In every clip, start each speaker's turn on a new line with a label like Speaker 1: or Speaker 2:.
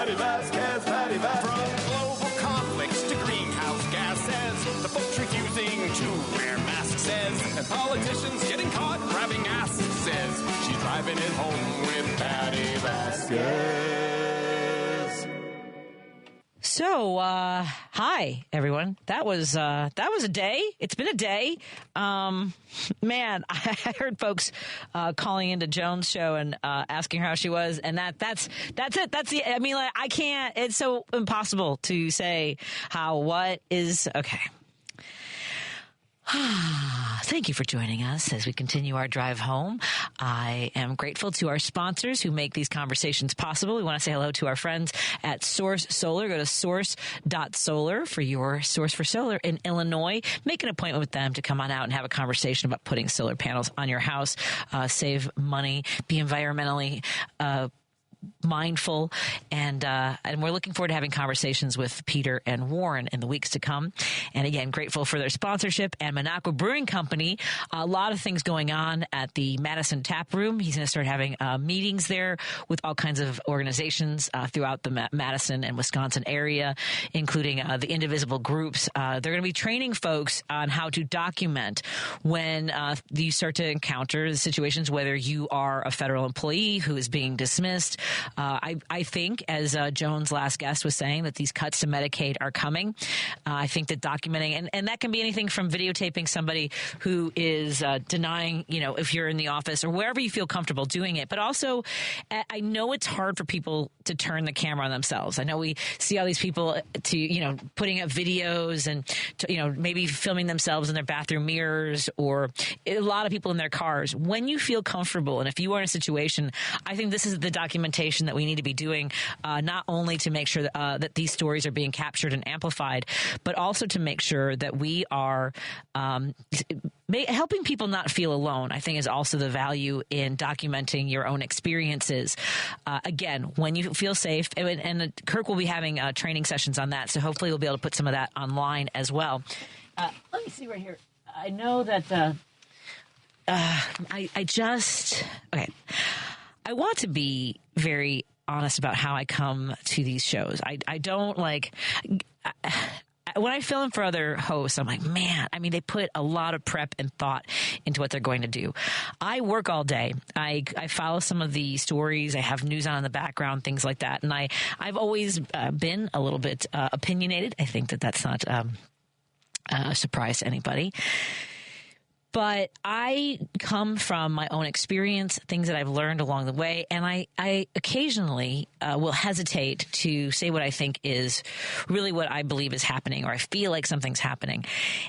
Speaker 1: Patti Vasquez, Patti Vasquez.
Speaker 2: From global conflicts to greenhouse gases, the folks refusing to wear masks says, and politicians getting caught grabbing asses. She's driving it home with Patti Vasquez.
Speaker 3: So, hi everyone. That was a day. It's been a day. Man, I heard folks calling into Joan's show and asking her how she was, and that's it. That's the. I mean, like, I can't. It's so impossible to say what is okay. Thank you for joining us as we continue our drive home. I am grateful to our sponsors who make these conversations possible. We want to say hello to our friends at Source Solar. Go to source.solar for your source for solar in Illinois. Make an appointment with them to come on out and have a conversation about putting solar panels on your house, save money, be environmentally mindful, and we're looking forward to having conversations with Peter and Warren in the weeks to come. And again, grateful for their sponsorship and Minocqua Brewing Company. A lot of things going on at the Madison Tap Room. He's going to start having meetings there with all kinds of organizations throughout the Madison and Wisconsin area, including the indivisible groups. They're going to be training folks on how to document when you start to encounter the situations, whether you are a federal employee who is being dismissed. I think, as Joan's last guest was saying, that these cuts to Medicaid are coming. I think that documenting, and that can be anything from videotaping somebody who is denying, if you're in the office or wherever you feel comfortable doing it. But also, I know it's hard for people to turn the camera on themselves. I know we see all these people putting up videos and, maybe filming themselves in their bathroom mirrors, or a lot of people in their cars. When you feel comfortable, and if you are in a situation, I think this is the documentation that we need to be doing, not only to make sure that these stories are being captured and amplified, but also to make sure that we are helping people not feel alone. I think is also the value in documenting your own experiences. Again, when you feel safe, and Kirk will be having training sessions on that, so hopefully we'll be able to put some of that online as well. Let me see right here. I know that okay. I want to be very honest about how I come to these shows. I don't when I fill in for other hosts, I'm like, man, they put a lot of prep and thought into what they're going to do. I work all day. I follow some of the stories. I have news on in the background, things like that. And I've always been a little bit opinionated. I think that that's not a surprise to anybody. But I come from my own experience, things that I've learned along the way, and I occasionally will hesitate to say what I think is really what I believe is happening, or I feel like something's happening.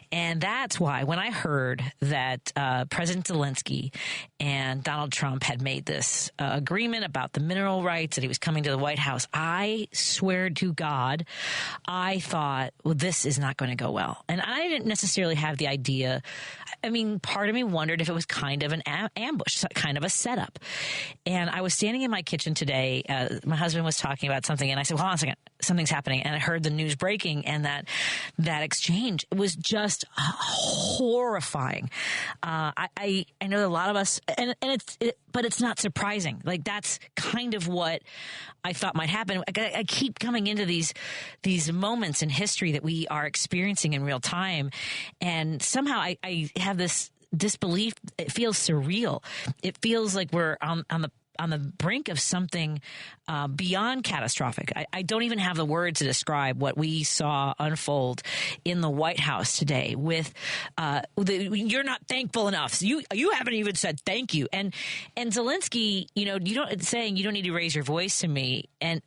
Speaker 3: And that's why when I heard that President Zelensky and Donald Trump had made this agreement about the mineral rights, that he was coming to the White House, I swear to God, I thought, well, this is not going to go well. And I didn't necessarily have the idea. Part of me wondered if it was kind of an ambush, kind of a setup. And I was standing in my kitchen today. My husband was talking about something, and I said, hold on a second, something's happening. And I heard the news breaking, and that exchange was just horrifying. I know a lot of us, but it's not surprising. Like, that's kind of what I thought might happen. I keep coming into these moments in history that we are experiencing in real time, and somehow I have this disbelief. It feels surreal. It feels like we're on the brink of something beyond catastrophic. I don't even have the words to describe what we saw unfold in the White House today with you're not thankful enough. You haven't even said thank you. And Zelensky, you don't need to raise your voice to me. And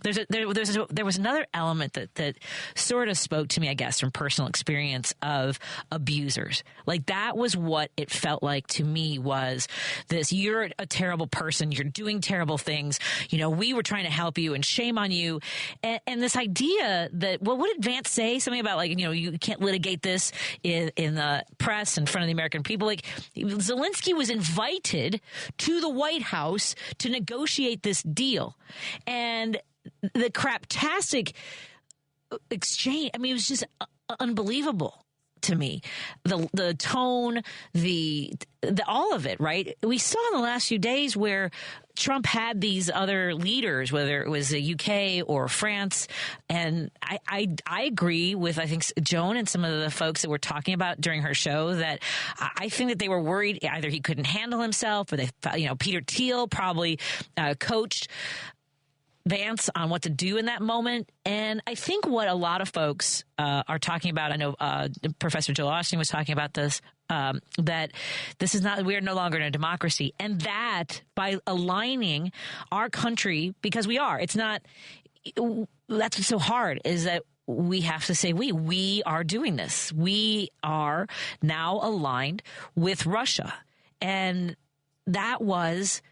Speaker 3: there was another element that sort of spoke to me, I guess, from personal experience of abusers. Like, that was what it felt like to me, was this: you're a terrible person, you're doing terrible things, we were trying to help you, and shame on you. And this idea that, well, what did Vance say? Something about you can't litigate this in the press in front of the American people. Like, Zelensky was invited to the White House to negotiate this deal. And the craptastic exchange, it was just unbelievable to me. The tone, the all of it, right? We saw in the last few days where Trump had these other leaders, whether it was the UK or France, and I agree with, I think, Joan and some of the folks that were talking about during her show that I think that they were worried either he couldn't handle himself, or Peter Thiel probably coached Vance on what to do in that moment. And I think what a lot of folks are talking about, I know Professor Joel Austin was talking about this, that this is not, we are no longer in a democracy. And that by aligning our country, because we are, it's not, that's what's so hard, is that we have to say we are doing this. We are now aligned with Russia. And that was,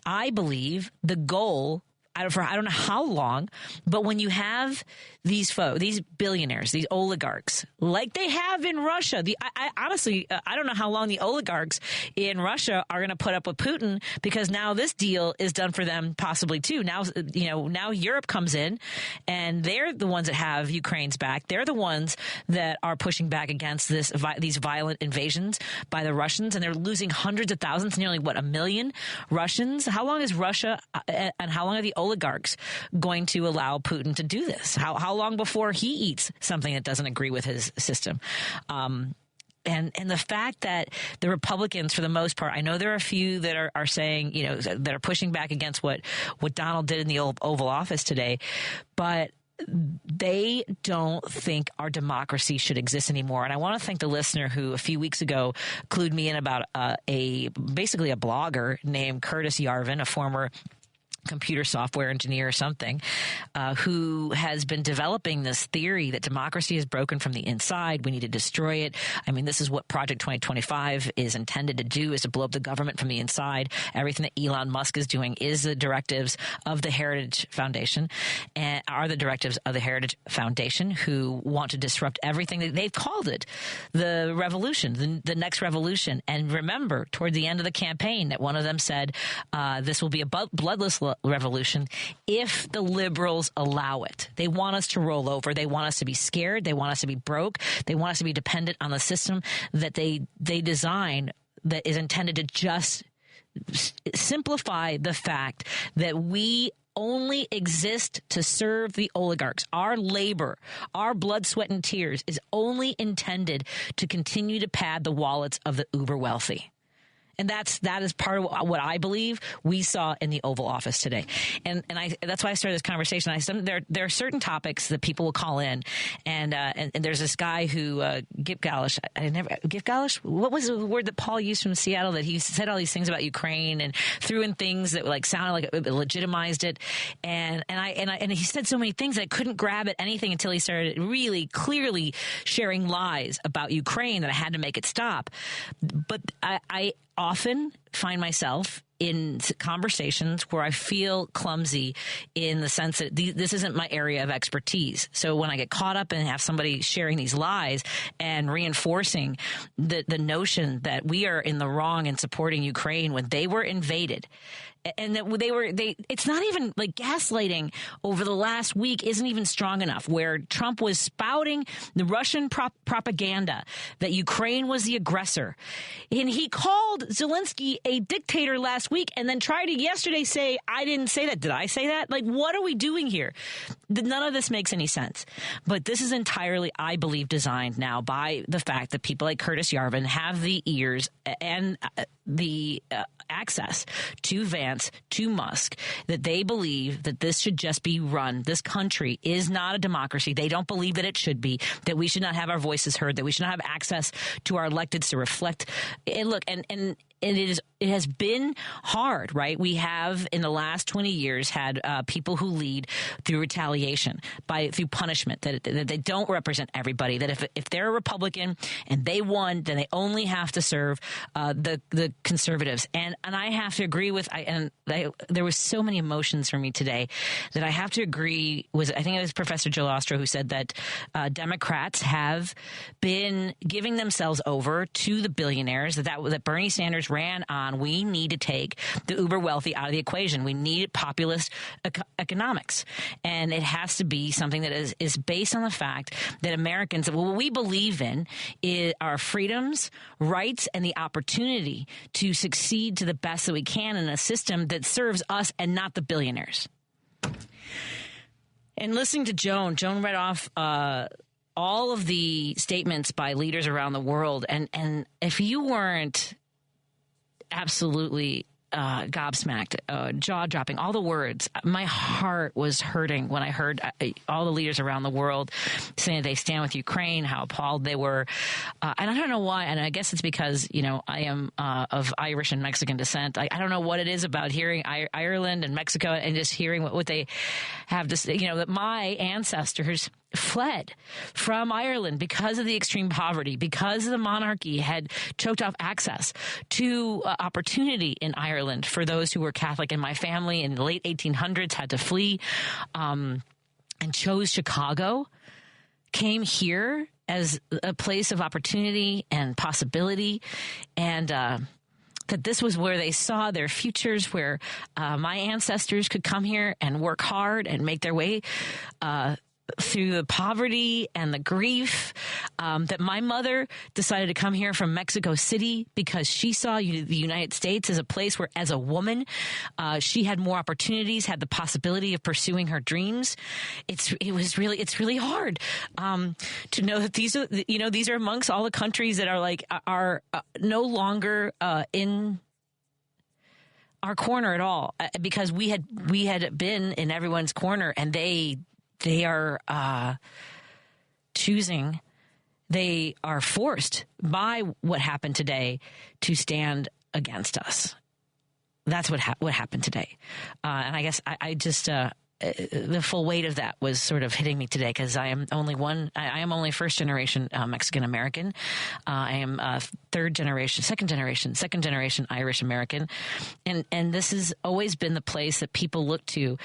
Speaker 3: I believe, the goal for I don't know how long, but when you have these folks, these billionaires, these oligarchs, like they have in Russia, I honestly, I don't know how long the oligarchs in Russia are going to put up with Putin, because now this deal is done for them possibly too. Now, now Europe comes in, and they're the ones that have Ukraine's back. They're the ones that are pushing back against these violent invasions by the Russians, and they're losing hundreds of thousands, nearly 1 million Russians. How long is Russia and how long are the oligarchs going to allow Putin to do this? How long before he eats something that doesn't agree with his system? And the fact that the Republicans, for the most part, I know there are a few that are saying, that are pushing back against what Donald did in the Oval Office today, but they don't think our democracy should exist anymore. And I want to thank the listener who a few weeks ago clued me in about basically a blogger named Curtis Yarvin, a former computer software engineer or something, who has been developing this theory that democracy is broken from the inside. We need to destroy it. I mean, this is what Project 2025 is intended to do, is to blow up the government from the inside. Everything that Elon Musk is doing is the directives of the Heritage Foundation, and are the directives of the Heritage Foundation, who want to disrupt everything that they've called it the revolution, the next revolution. And remember, toward the end of the campaign, that one of them said, this will be a bloodless revolution if the liberals allow it. They want us to roll over. They want us to be scared. They want us to be broke. They want us to be dependent on the system that they design, that is intended to just simplify the fact that we only exist to serve the oligarchs. Our labor, our blood, sweat, and tears is only intended to continue to pad the wallets of the uber wealthy. And that is part of what I believe we saw in the Oval Office today. And that's why I started this conversation. There are certain topics that people will call in, and there's this guy who Gip Galish. Gip Galish. What was the word that Paul used from Seattle, that he said all these things about Ukraine and threw in things that sounded like it legitimized it, and he said so many things that I couldn't grab at anything until he started really clearly sharing lies about Ukraine that I had to make it stop. But I often find myself in conversations where I feel clumsy, in the sense that this isn't my area of expertise. So when I get caught up and have somebody sharing these lies and reinforcing the notion that we are in the wrong in supporting Ukraine when they were invaded, and that it's not even like gaslighting over the last week isn't even strong enough, where Trump was spouting the Russian propaganda that Ukraine was the aggressor. And he called Zelensky a dictator last week, and then tried to yesterday say, I didn't say that. Did I say that? Like, what are we doing here? None of this makes any sense. But this is entirely, I believe, designed now by the fact that people like Curtis Yarvin have the ears and the access to Vance, to Musk, that they believe that this should just be run. This country is not a democracy. They don't believe that it should be, that we should not have our voices heard, that we should not have access to our electeds to reflect. And look, and it has been hard, right? We have in the last 20 years had people who lead through retaliation, through punishment, that they don't represent everybody, that if they're a Republican and they won, then they only have to serve the conservatives. And I have to agree with, there was so many emotions for me today that I have to agree with. I think it was Professor Joel Ostro who said that Democrats have been giving themselves over to the billionaires, that Bernie Sanders ran on. We need to take the uber wealthy out of the equation. We need populist economics. And has to be something that is based on the fact that Americans, what we believe in is our freedoms, rights, and the opportunity to succeed to the best that we can in a system that serves us and not the billionaires. And listening to Joan read off all of the statements by leaders around the world. And if you weren't absolutely gobsmacked, jaw-dropping, all the words, my heart was hurting when I heard all the leaders around the world saying they stand with Ukraine, how appalled they were. And I don't know why, and I guess it's because, I am of Irish and Mexican descent. I don't know what it is about hearing Ireland and Mexico and just hearing what they have to say, that my ancestors fled from Ireland because of the extreme poverty, because the monarchy had choked off access to opportunity in Ireland for those who were Catholic. And my family in the late 1800s had to flee and chose Chicago, came here as a place of opportunity and possibility, and that this was where they saw their futures, where my ancestors could come here and work hard and make their way through the poverty and the grief, that my mother decided to come here from Mexico City because she saw the United States as a place where, as a woman, she had more opportunities, had the possibility of pursuing her dreams. It's really hard to know that these are amongst all the countries that are no longer in our corner at all, because we had been in everyone's corner, and they are choosing, they are forced by what happened today to stand against us. That's what happened today. And I guess I just, the full weight of that was sort of hitting me today, because I am only first generation Mexican American. I am second generation Irish American. And this has always been the place that people look to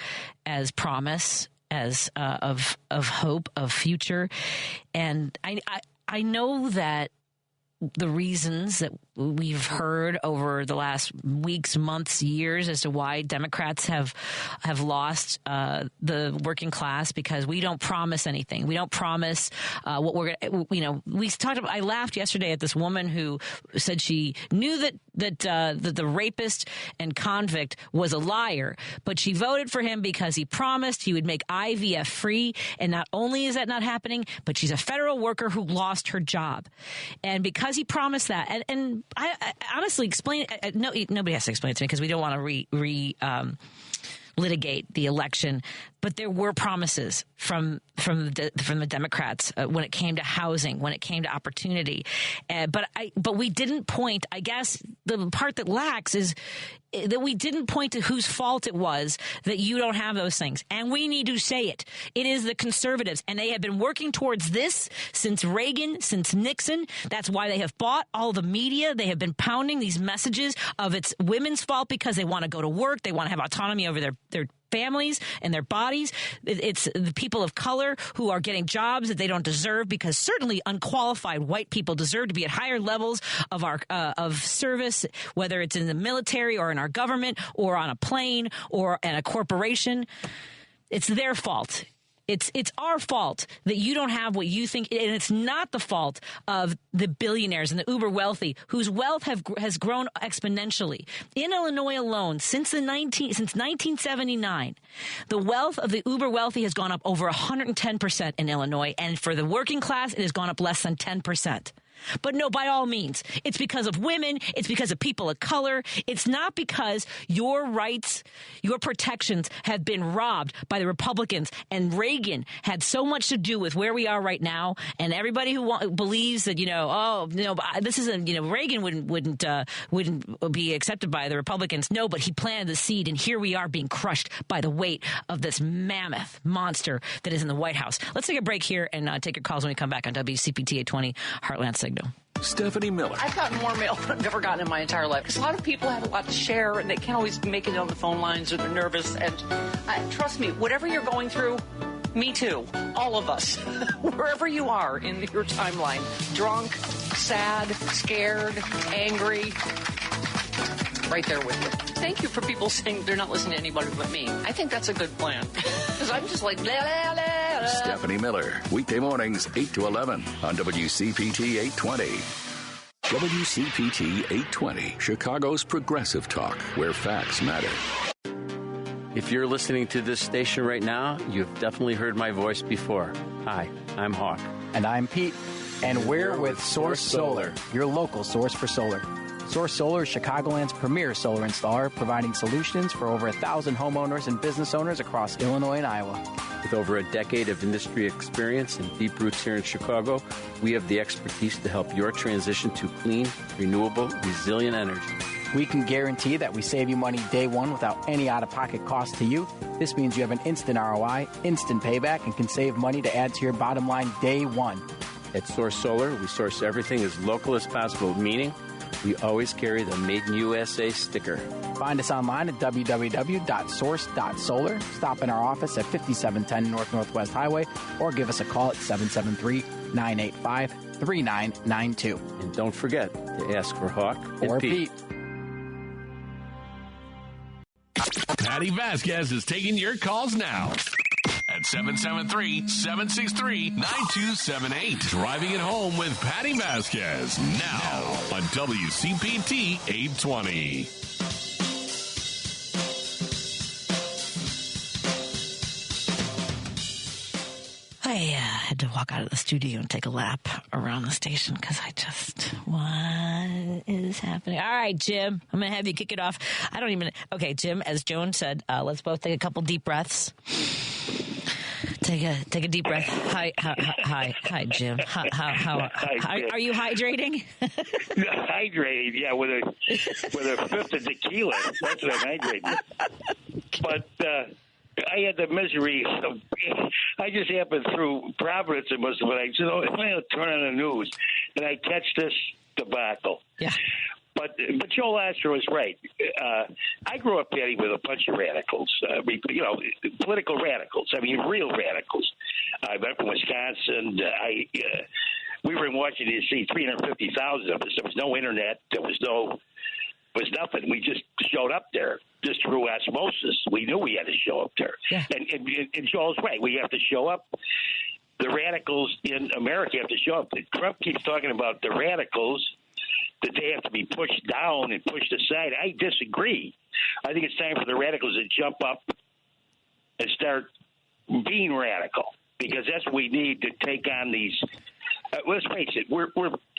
Speaker 3: as promise, as of hope, of future. And I know that the reasons that we've heard over the last weeks, months, years as to why Democrats have lost the working class, because we don't promise anything. We don't promise what we're going to, we talked about, I laughed yesterday at this woman who said she knew that the rapist and convict was a liar, but she voted for him because he promised he would make IVF free. And not only is that not happening, but she's a federal worker who lost her job. And because he promised that, and I honestly explain it. Nobody has to explain it to me, because we don't want to litigate the election. But there were promises from the Democrats when it came to housing, when it came to opportunity. But we didn't point. I guess the part that lacks is that we didn't point to whose fault it was that you don't have those things. And we need to say it. It is the conservatives. And they have been working towards this since Reagan, since Nixon. That's why they have bought all the media. They have been pounding these messages of it's women's fault because they want to go to work. They want to have autonomy over their families and their bodies. It's the people of color who are getting jobs that they don't deserve, because certainly unqualified white people deserve to be at higher levels of our of service, whether it's in the military or in our government or on a plane or at a corporation. It's their fault. It's our fault that you don't have what you think, and it's not the fault of the billionaires and the uber wealthy whose wealth has grown exponentially. In Illinois alone, since 1979, the wealth of the uber wealthy has gone up over 110% in Illinois, and for the working class, it has gone up less than 10%. But no, by all means, it's because of women. It's because of people of color. It's not because your rights, your protections have been robbed by the Republicans. And Reagan had so much to do with where we are right now. And everybody who believes that, this isn't, Reagan wouldn't be accepted by the Republicans. No, but he planted the seed. And here we are being crushed by the weight of this mammoth monster that is in the White House. Let's take a break here and take your calls when we come back on WCPT 820 Heartland Signal.
Speaker 1: Stephanie Miller.
Speaker 4: I've gotten more mail than I've never gotten in my entire life, because a lot of people have a lot to share and they can't always make it on the phone lines, or they're nervous. And trust me, whatever you're going through, me too, all of us, wherever you are in your timeline, drunk, sad, scared, angry, right there with you. thank you for people saying they're not listening to anybody but me. I think that's a good plan. Because I'm just like, blah, blah, blah, blah.
Speaker 5: Stephanie Miller, weekday mornings, 8 to 11 on WCPT 820. WCPT 820, Chicago's progressive talk, where facts matter.
Speaker 6: If you're listening to this station right now, you've definitely heard my voice before. Hi, I'm Hawk.
Speaker 7: And I'm Pete. And we're with Source Solar, your local source for solar. Source Solar is Chicagoland's premier solar installer, providing solutions for over 1,000 homeowners and business owners across Illinois and Iowa.
Speaker 6: With over a decade of industry experience and deep roots here in Chicago, we have the expertise to help your transition to clean, renewable, resilient energy.
Speaker 7: We can guarantee that we save you money day one without any out-of-pocket cost to you. This means you have an instant ROI, instant payback, and can save money to add to your bottom line day one.
Speaker 6: At Source Solar, we source everything as local as possible, meaning we always carry the Made in USA sticker.
Speaker 7: Find us online at www.source.solar. Stop in our office at 5710 Northwest Highway or give us a call at 773-985-3992.
Speaker 6: And don't forget to ask for Hawk
Speaker 7: or
Speaker 6: and Pete.
Speaker 1: Patti Vasquez is taking your calls now at 773-763-9278. Driving it home with Patti Vasquez now on WCPT 820.
Speaker 3: I had to walk out of the studio and take a lap around the station because what is happening? All right, Jim, I'm going to have you kick it off. Okay, Jim, as Joan said, let's both take a couple deep breaths. Take a deep breath. Hi, Jim. How are you hydrating?
Speaker 8: Hydrating, yeah, with a fifth of tequila. That's what I'm hydrating. But I had the misery of, I just happened through Providence and most of it. I said, I'm going to turn on the news, and I catch this debacle.
Speaker 3: Yeah.
Speaker 8: But Joel Astro was right. I grew up, Patty, with a bunch of radicals, political radicals. I mean, real radicals. I'm from Wisconsin. We were in Washington, D.C., 350,000 of us. There was no internet. There was nothing. We just showed up there just through osmosis. We knew we had to show up there. Yeah. And Joel's right. We have to show up. The radicals in America have to show up. Trump keeps talking about the radicals, that they have to be pushed down and pushed aside. I disagree. I think it's time for the radicals to jump up and start being radical, because that's what we need to take on these. Let's face it, we're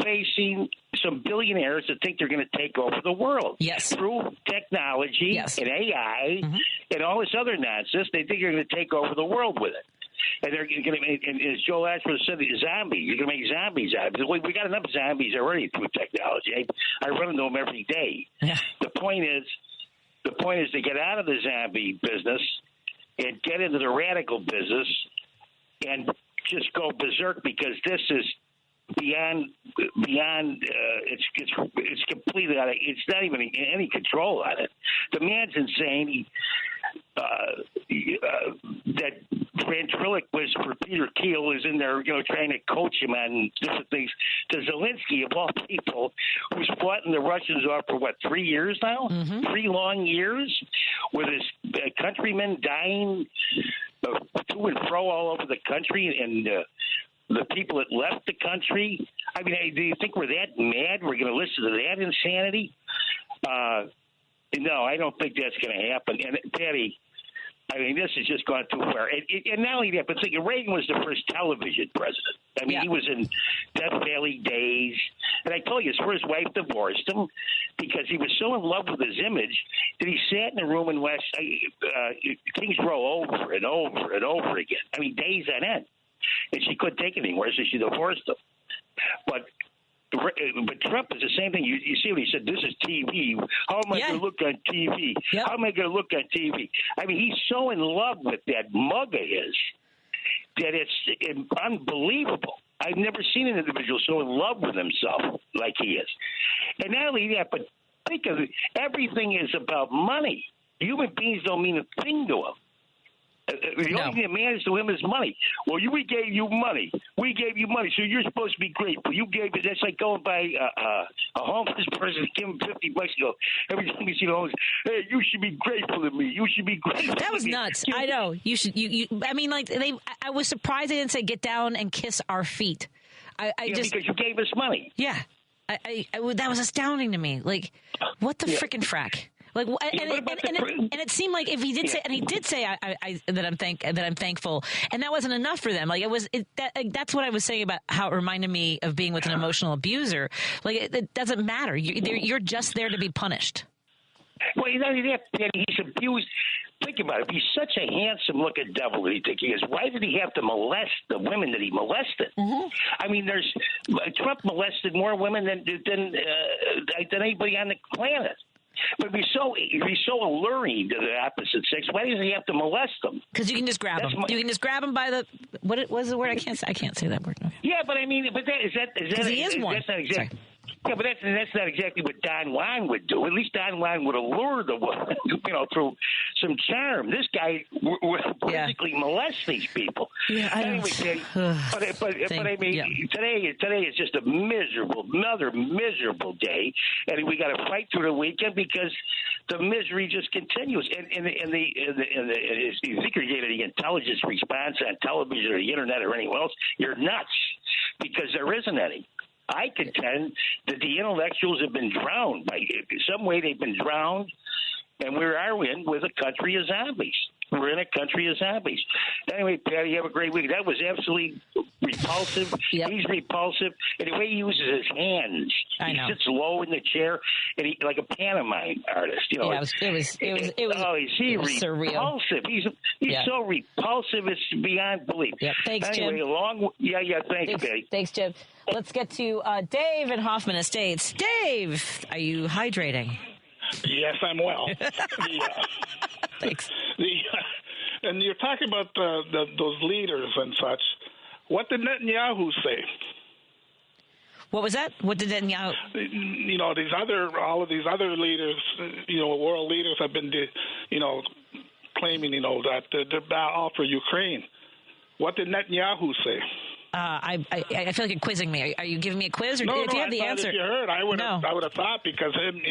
Speaker 8: facing some billionaires that think they're going to take over the world.
Speaker 3: Yes. Through
Speaker 8: technology and AI and all this other nonsense. They think they're going to take over the world with it. And they're going to make, and as Joel Ashford said, zombies. You're going to make zombies out of it. We got enough zombies already through technology. I run into them every day. Yeah. The point is to get out of the zombie business and get into the radical business and just go berserk, because this is beyond. It's completely out of. It's not even any control on it. The man's insane. That ventriloquist for Peter Thiel is in there, trying to coach him on different things. To Zelensky, of all people, who's fought the Russians off for 3 years now? 3 long years, with his countrymen dying to and fro all over the country, and the people that left the country. I mean, do you think we're that mad? We're going to listen to that insanity? No, I don't think that's going to happen. And Patty, I mean, this has just gone too far. And not only that, but Reagan was the first television president. I mean, he was in Death Valley days. And I told you, his first wife divorced him because he was so in love with his image that he sat in a room in West Kings Row over and over and over again. I mean, days on end. And she couldn't take it anymore, so she divorced him. But Trump is the same thing. You see what he said? This is TV. How am I going to look on TV? Yep. How am I going to look on TV? I mean, he's so in love with that mug of his that it's unbelievable. I've never seen an individual so in love with himself like he is. And not only that, but think of it. Everything is about money. Human beings don't mean a thing to him. The only thing that matters to him is money. Well, we gave you money. We gave you money, so you're supposed to be grateful. You gave it. That's like going by a homeless person, give him $50 and go, every time you see the homeless, hey, you should be grateful to me. You should be grateful.
Speaker 3: That was nuts. I know. You should. I mean, like I was surprised they didn't say get down and kiss our feet.
Speaker 8: Because you gave us money.
Speaker 3: Yeah. That was astounding to me. Like, what the frickin' frack? Like, and it seemed like if he did say, and he did say that I'm thankful, and that wasn't enough for them. Like that's what I was saying about how it reminded me of being with an emotional abuser. Like it doesn't matter. You're just there to be punished.
Speaker 8: Well, you know, he's abused. Think about it. If he's such a handsome-looking devil that he thinks he is, why did he have to molest the women that he molested? Mm-hmm. I mean, Trump molested more women than anybody on the planet. But if he's so alluring to the opposite sex, why does he have to molest them?
Speaker 3: Because you can just grab them. You can just grab them by the what was the word? I can't say that word. Okay.
Speaker 8: Yeah, but I mean, because
Speaker 3: he is one.
Speaker 8: That's not exactly. Yeah, but that's not exactly what Don Juan would do. At least Don Juan would allure the woman, through some charm. This guy would physically molest these people.
Speaker 3: Yeah,
Speaker 8: anyway, but I mean, today is just another miserable day, and we got to fight through the weekend because the misery just continues. And if you think you're getting the intelligence response on television or the internet or anywhere else, you're nuts because there isn't any. I contend that the intellectuals have been drowned. Some way they've been drowned, and we are with a country of zombies. We're in a country of zombies. Anyway, Patty, have a great week. That was absolutely repulsive. Yep. He's repulsive. And the way he uses his hands, he sits low in the chair, and like a pantomime artist. You know,
Speaker 3: it was
Speaker 8: repulsive.
Speaker 3: Surreal.
Speaker 8: He's so repulsive, it's beyond belief.
Speaker 3: Yep. Thanks,
Speaker 8: anyway,
Speaker 3: Jim.
Speaker 8: Thanks, Patty.
Speaker 3: Thanks, Jim. Let's get to Dave in Hoffman Estates. Dave, are you hydrating?
Speaker 9: Yes, I'm well.
Speaker 3: Thanks.
Speaker 9: And you're talking about those leaders and such. What did Netanyahu say?
Speaker 3: What was that? What did Netanyahu?
Speaker 9: You know, all of these other leaders, world leaders have been, claiming, that they're all for Ukraine. What did Netanyahu say?
Speaker 3: I feel like you're quizzing me. Are you giving me a quiz, or if you have the answer?
Speaker 9: If you heard, I would have thought because him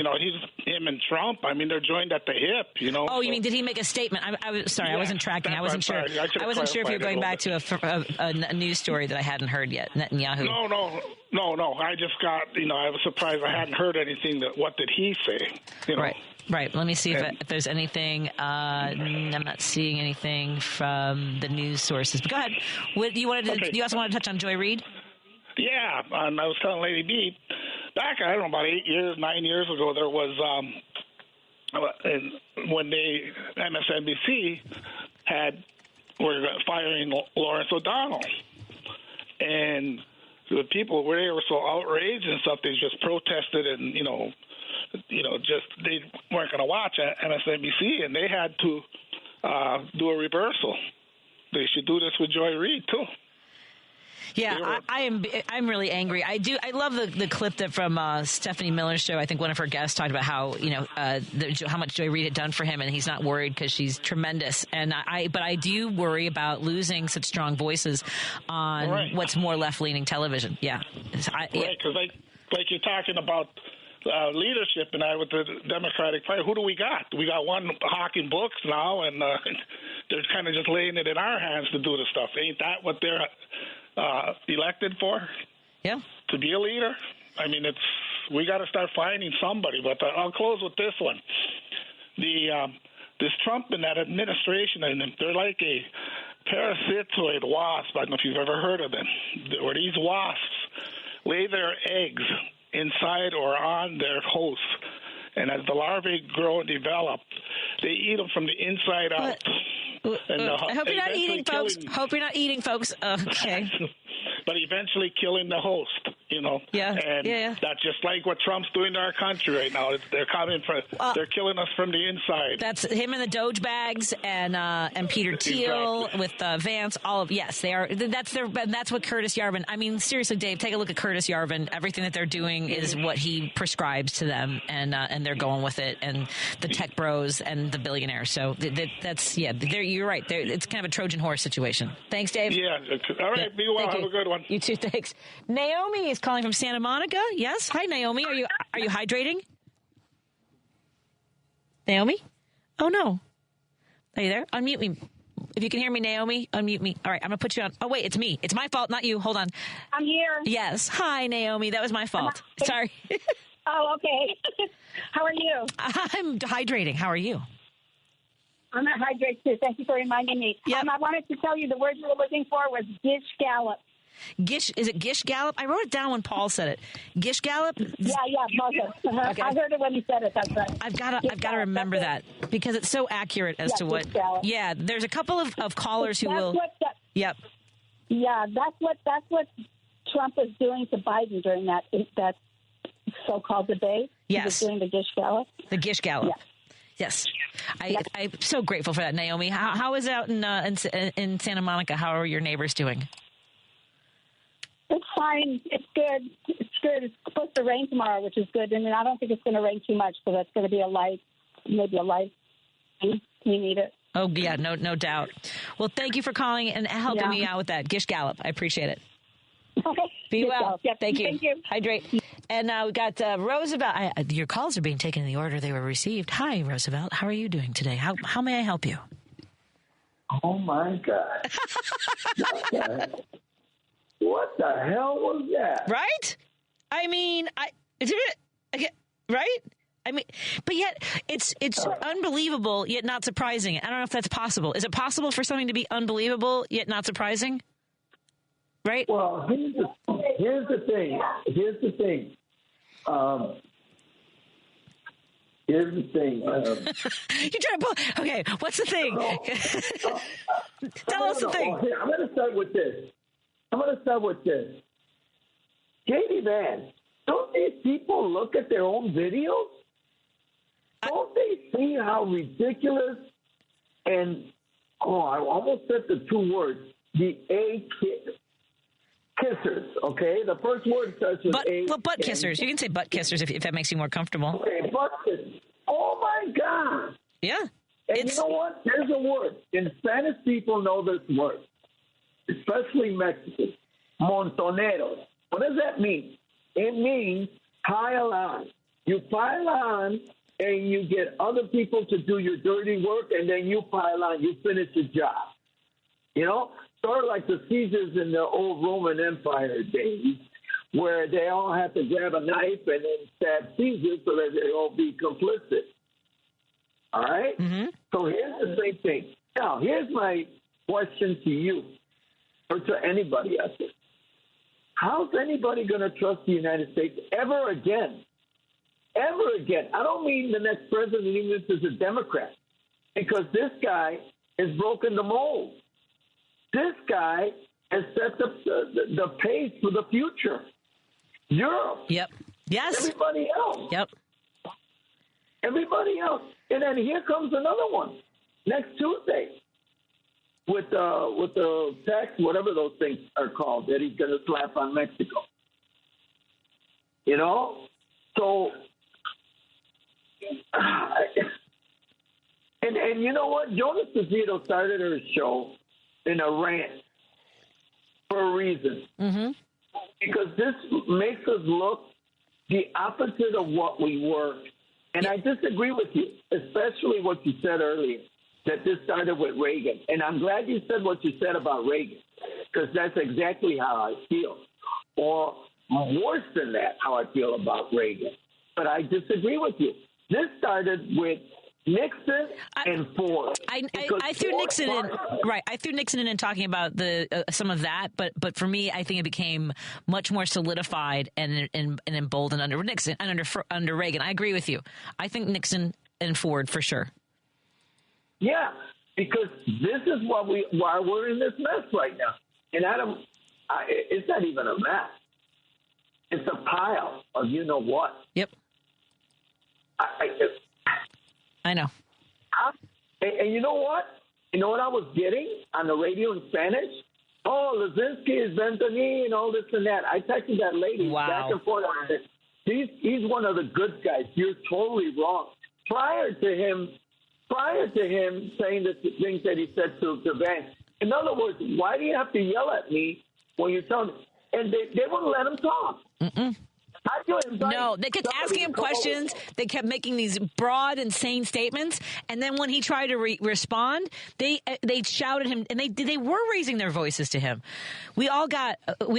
Speaker 9: and Trump. I mean, they're joined at the hip.
Speaker 3: Oh, you mean did he make a statement? I was sorry, I wasn't tracking. I wasn't sure. I wasn't sure if you were going back to a news story that I hadn't heard yet. Netanyahu.
Speaker 9: No. I just got. I was surprised I hadn't heard anything. What did he say?
Speaker 3: Right. Let me see if there's anything. I'm not seeing anything from the news sources. But go ahead. You also wanted to touch on Joy Reid?
Speaker 9: Yeah, and I was telling Lady B back, I don't know, about 9 years ago, there was when MSNBC were firing Lawrence O'Donnell, and the people they were so outraged and stuff, they just protested and just they weren't going to watch MSNBC, and they had to do a reversal. They should do this with Joy Reid too.
Speaker 3: Yeah, I'm really angry. I love the clip that from Stephanie Miller's show. I think one of her guests talked about how how much Joy Reid had done for him, and he's not worried because she's tremendous. But I do worry about losing such strong voices on what's more left leaning television. Yeah,
Speaker 9: because like you're talking about. Leadership and with the Democratic Party. Who do we got? We got one hawking books now, and they're kind of just laying it in our hands to do the stuff. Ain't that what they're elected for?
Speaker 3: Yeah.
Speaker 9: To be a leader? I mean, we got to start finding somebody. But I'll close with this one. This Trump and that administration, and they're like a parasitoid wasp. I don't know if you've ever heard of them. Where these wasps lay their eggs inside or on their hosts, and as the larvae grow and develop, they eat them from the inside out.
Speaker 3: I hope you're not eating, folks. Okay.
Speaker 9: But eventually killing the host. you know.
Speaker 3: Yeah.
Speaker 9: And that's just like what Trump's doing to our country right now. They're coming for, they're killing us from the inside.
Speaker 3: That's him and the Doge bags and Peter Thiel with Vance. All of they are. That's what Curtis Yarvin. I mean, seriously, Dave, take a look at Curtis Yarvin. Everything that they're doing is what he prescribes to them, and they're going with it. And the tech bros and the billionaires. So that's you're right. It's kind of a Trojan horse situation. Thanks, Dave.
Speaker 9: Yeah. All right. Be well. Have a good one.
Speaker 3: You too. Thanks. Naomi is calling from Santa Monica. Yes. Hi, Naomi. Are you hydrating? Naomi? Oh no. Are you there? Unmute me. If you can hear me, Naomi, unmute me. All right, I'm gonna put you on. Oh wait, it's me. It's my fault, not you. Hold on.
Speaker 10: I'm here.
Speaker 3: Yes. Hi, Naomi. That was my fault. Sorry.
Speaker 10: Oh, okay. How are you?
Speaker 3: I'm hydrating. How are you?
Speaker 10: I'm at hydrate too. Thank you for reminding me.
Speaker 3: Yep.
Speaker 10: I wanted to tell you the word you were looking for was gish gallop.
Speaker 3: Gish, is it Gish Gallop? I wrote it down when Paul said it. Gish Gallop?
Speaker 10: Yeah, Moses.
Speaker 3: Okay.
Speaker 10: I heard it when he said it. That's right.
Speaker 3: I've got to remember that because it's so accurate as to what. Yeah, there's a couple of callers who will. Yep.
Speaker 10: Yeah, that's what Trump was doing to Biden during that so-called debate.
Speaker 3: Yes.
Speaker 10: He was doing the Gish Gallop.
Speaker 3: The Gish Gallop.
Speaker 10: Yeah.
Speaker 3: Yes. I'm so grateful for that, Naomi. How is it out in Santa Monica? How are your neighbors doing?
Speaker 10: It's fine. It's good. It's supposed to rain tomorrow, which is good. And I don't think it's going to rain too much, so that's going to be maybe a light. We need it.
Speaker 3: Oh, yeah, no doubt. Well, thank you for calling and helping me out with that. Gish Gallop. I appreciate it.
Speaker 10: Okay.
Speaker 3: Be well.
Speaker 10: Yep.
Speaker 3: Thank you.
Speaker 10: Thank you.
Speaker 3: Hydrate. And we got Roosevelt. Your calls are being taken in the order they were received. Hi, Roosevelt. How are you doing today? How may I help you?
Speaker 11: Oh, my God. What the hell was that?
Speaker 3: Right? I mean, right? I mean, but yet it's unbelievable yet not surprising. I don't know if that's possible. Is it possible for something to be unbelievable yet not surprising? Right?
Speaker 11: Well, here's the thing. Here's the thing.
Speaker 3: You're trying to pull. Okay, what's the thing? Tell us the thing.
Speaker 11: Okay, I'm going to start with this. Katie Van, don't these people look at their own videos? Don't they see how ridiculous and, I almost said the two words, the kissers, okay? The first word starts with A.
Speaker 3: But butt kissers. You can say butt kissers if that makes you more comfortable.
Speaker 11: Okay, butt kissers. Oh, my God.
Speaker 3: Yeah.
Speaker 11: And you know what? There's a word. And Spanish people know this word, especially Mexicans. Montoneros. What does that mean? It means pile on. You pile on and you get other people to do your dirty work, and then you pile on. You finish the job. You know? Sort of like the Caesars in the old Roman Empire days, where they all had to grab a knife and then stab Caesar so that they all be complicit. All right? Mm-hmm. So here's the same thing. Now, here's my question to you or to anybody out there. How's anybody going to trust the United States ever again? Ever again. I don't mean the next president, even if it's a Democrat, because this guy has broken the mold. This guy has set the pace for the future. Europe.
Speaker 3: Yep. Yes.
Speaker 11: Everybody else.
Speaker 3: Yep.
Speaker 11: Everybody else. And then here comes another one next Tuesday with the tax, whatever those things are called, that he's going to slap on Mexico. You know? So, and you know what? Jonas DeVito started her show in a rant for a reason. Mm-hmm. Because this makes us look the opposite of what we were. And I disagree with you, especially what you said earlier, that this started with Reagan. And I'm glad you said what you said about Reagan, because that's exactly how I feel. Or worse than that, how I feel about Reagan. But I disagree with you. This started with Nixon and Ford.
Speaker 3: I threw Nixon in. Right, I threw Nixon in talking about the some of that, but for me, I think it became much more solidified and emboldened under Nixon and under Reagan. I agree with you. I think Nixon and Ford for sure.
Speaker 11: Yeah, because this is why we're in this mess right now, and it's not even a mess. It's a pile of you know what.
Speaker 3: Yep. I know.
Speaker 11: And you know what? You know what I was getting on the radio in Spanish? Oh, Lazinski is Bentoni and all this and that. I texted that lady back and forth. I said, he's one of the good guys. You're totally wrong. Prior to him saying the things that he said to Vance. In other words, why do you have to yell at me when you're telling me? And they wouldn't let him talk.
Speaker 3: No, they kept asking him questions. They kept making these broad, insane statements, and then when he tried to respond, they shouted him, and they were raising their voices to him. We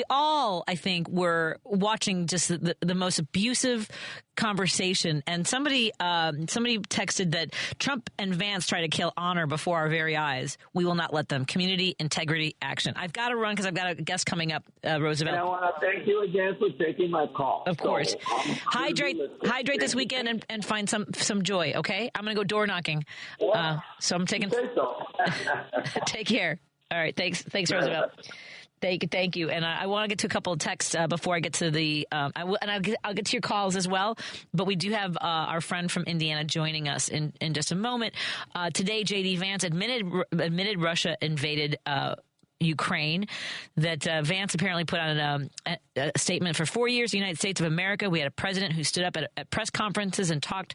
Speaker 3: all, I think, were watching just the most abusive conversation, and somebody texted that Trump and Vance try to kill honor before our very eyes. We will not let them. Community, integrity, action. I've got to run because I've got a guest coming up, Roosevelt.
Speaker 11: And I want to thank you again for taking my call.
Speaker 3: Of course. Hydrate this weekend and find some joy, okay? I'm going to go door knocking. So I'm taking... Take care. All right. Thanks, Roosevelt. Thank you. And I want to get to a couple of texts before I get to the I'll get to your calls as well. But we do have our friend from Indiana joining us in just a moment. Today, J.D. Vance admitted Russia invaded Ukraine, that Vance apparently put on a statement. For 4 years, the United States of America, we had a president who stood up at press conferences and talked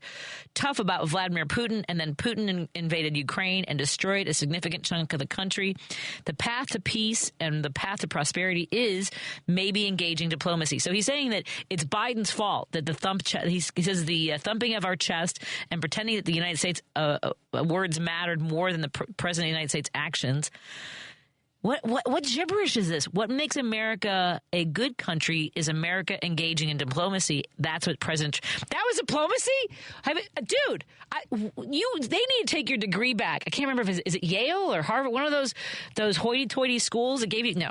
Speaker 3: tough about Vladimir Putin, and then Putin invaded Ukraine and destroyed a significant chunk of the country. The path to peace and the path to prosperity is maybe engaging diplomacy. So he's saying that it's Biden's fault that he says the thumping of our chest and pretending that the United States words mattered more than the president of the United States actions. What gibberish is this? What makes America a good country is America engaging in diplomacy. That's what President... That was diplomacy? Dude, they need to take your degree back. I can't remember if is it Yale or Harvard, one of those hoity-toity schools that gave you... No,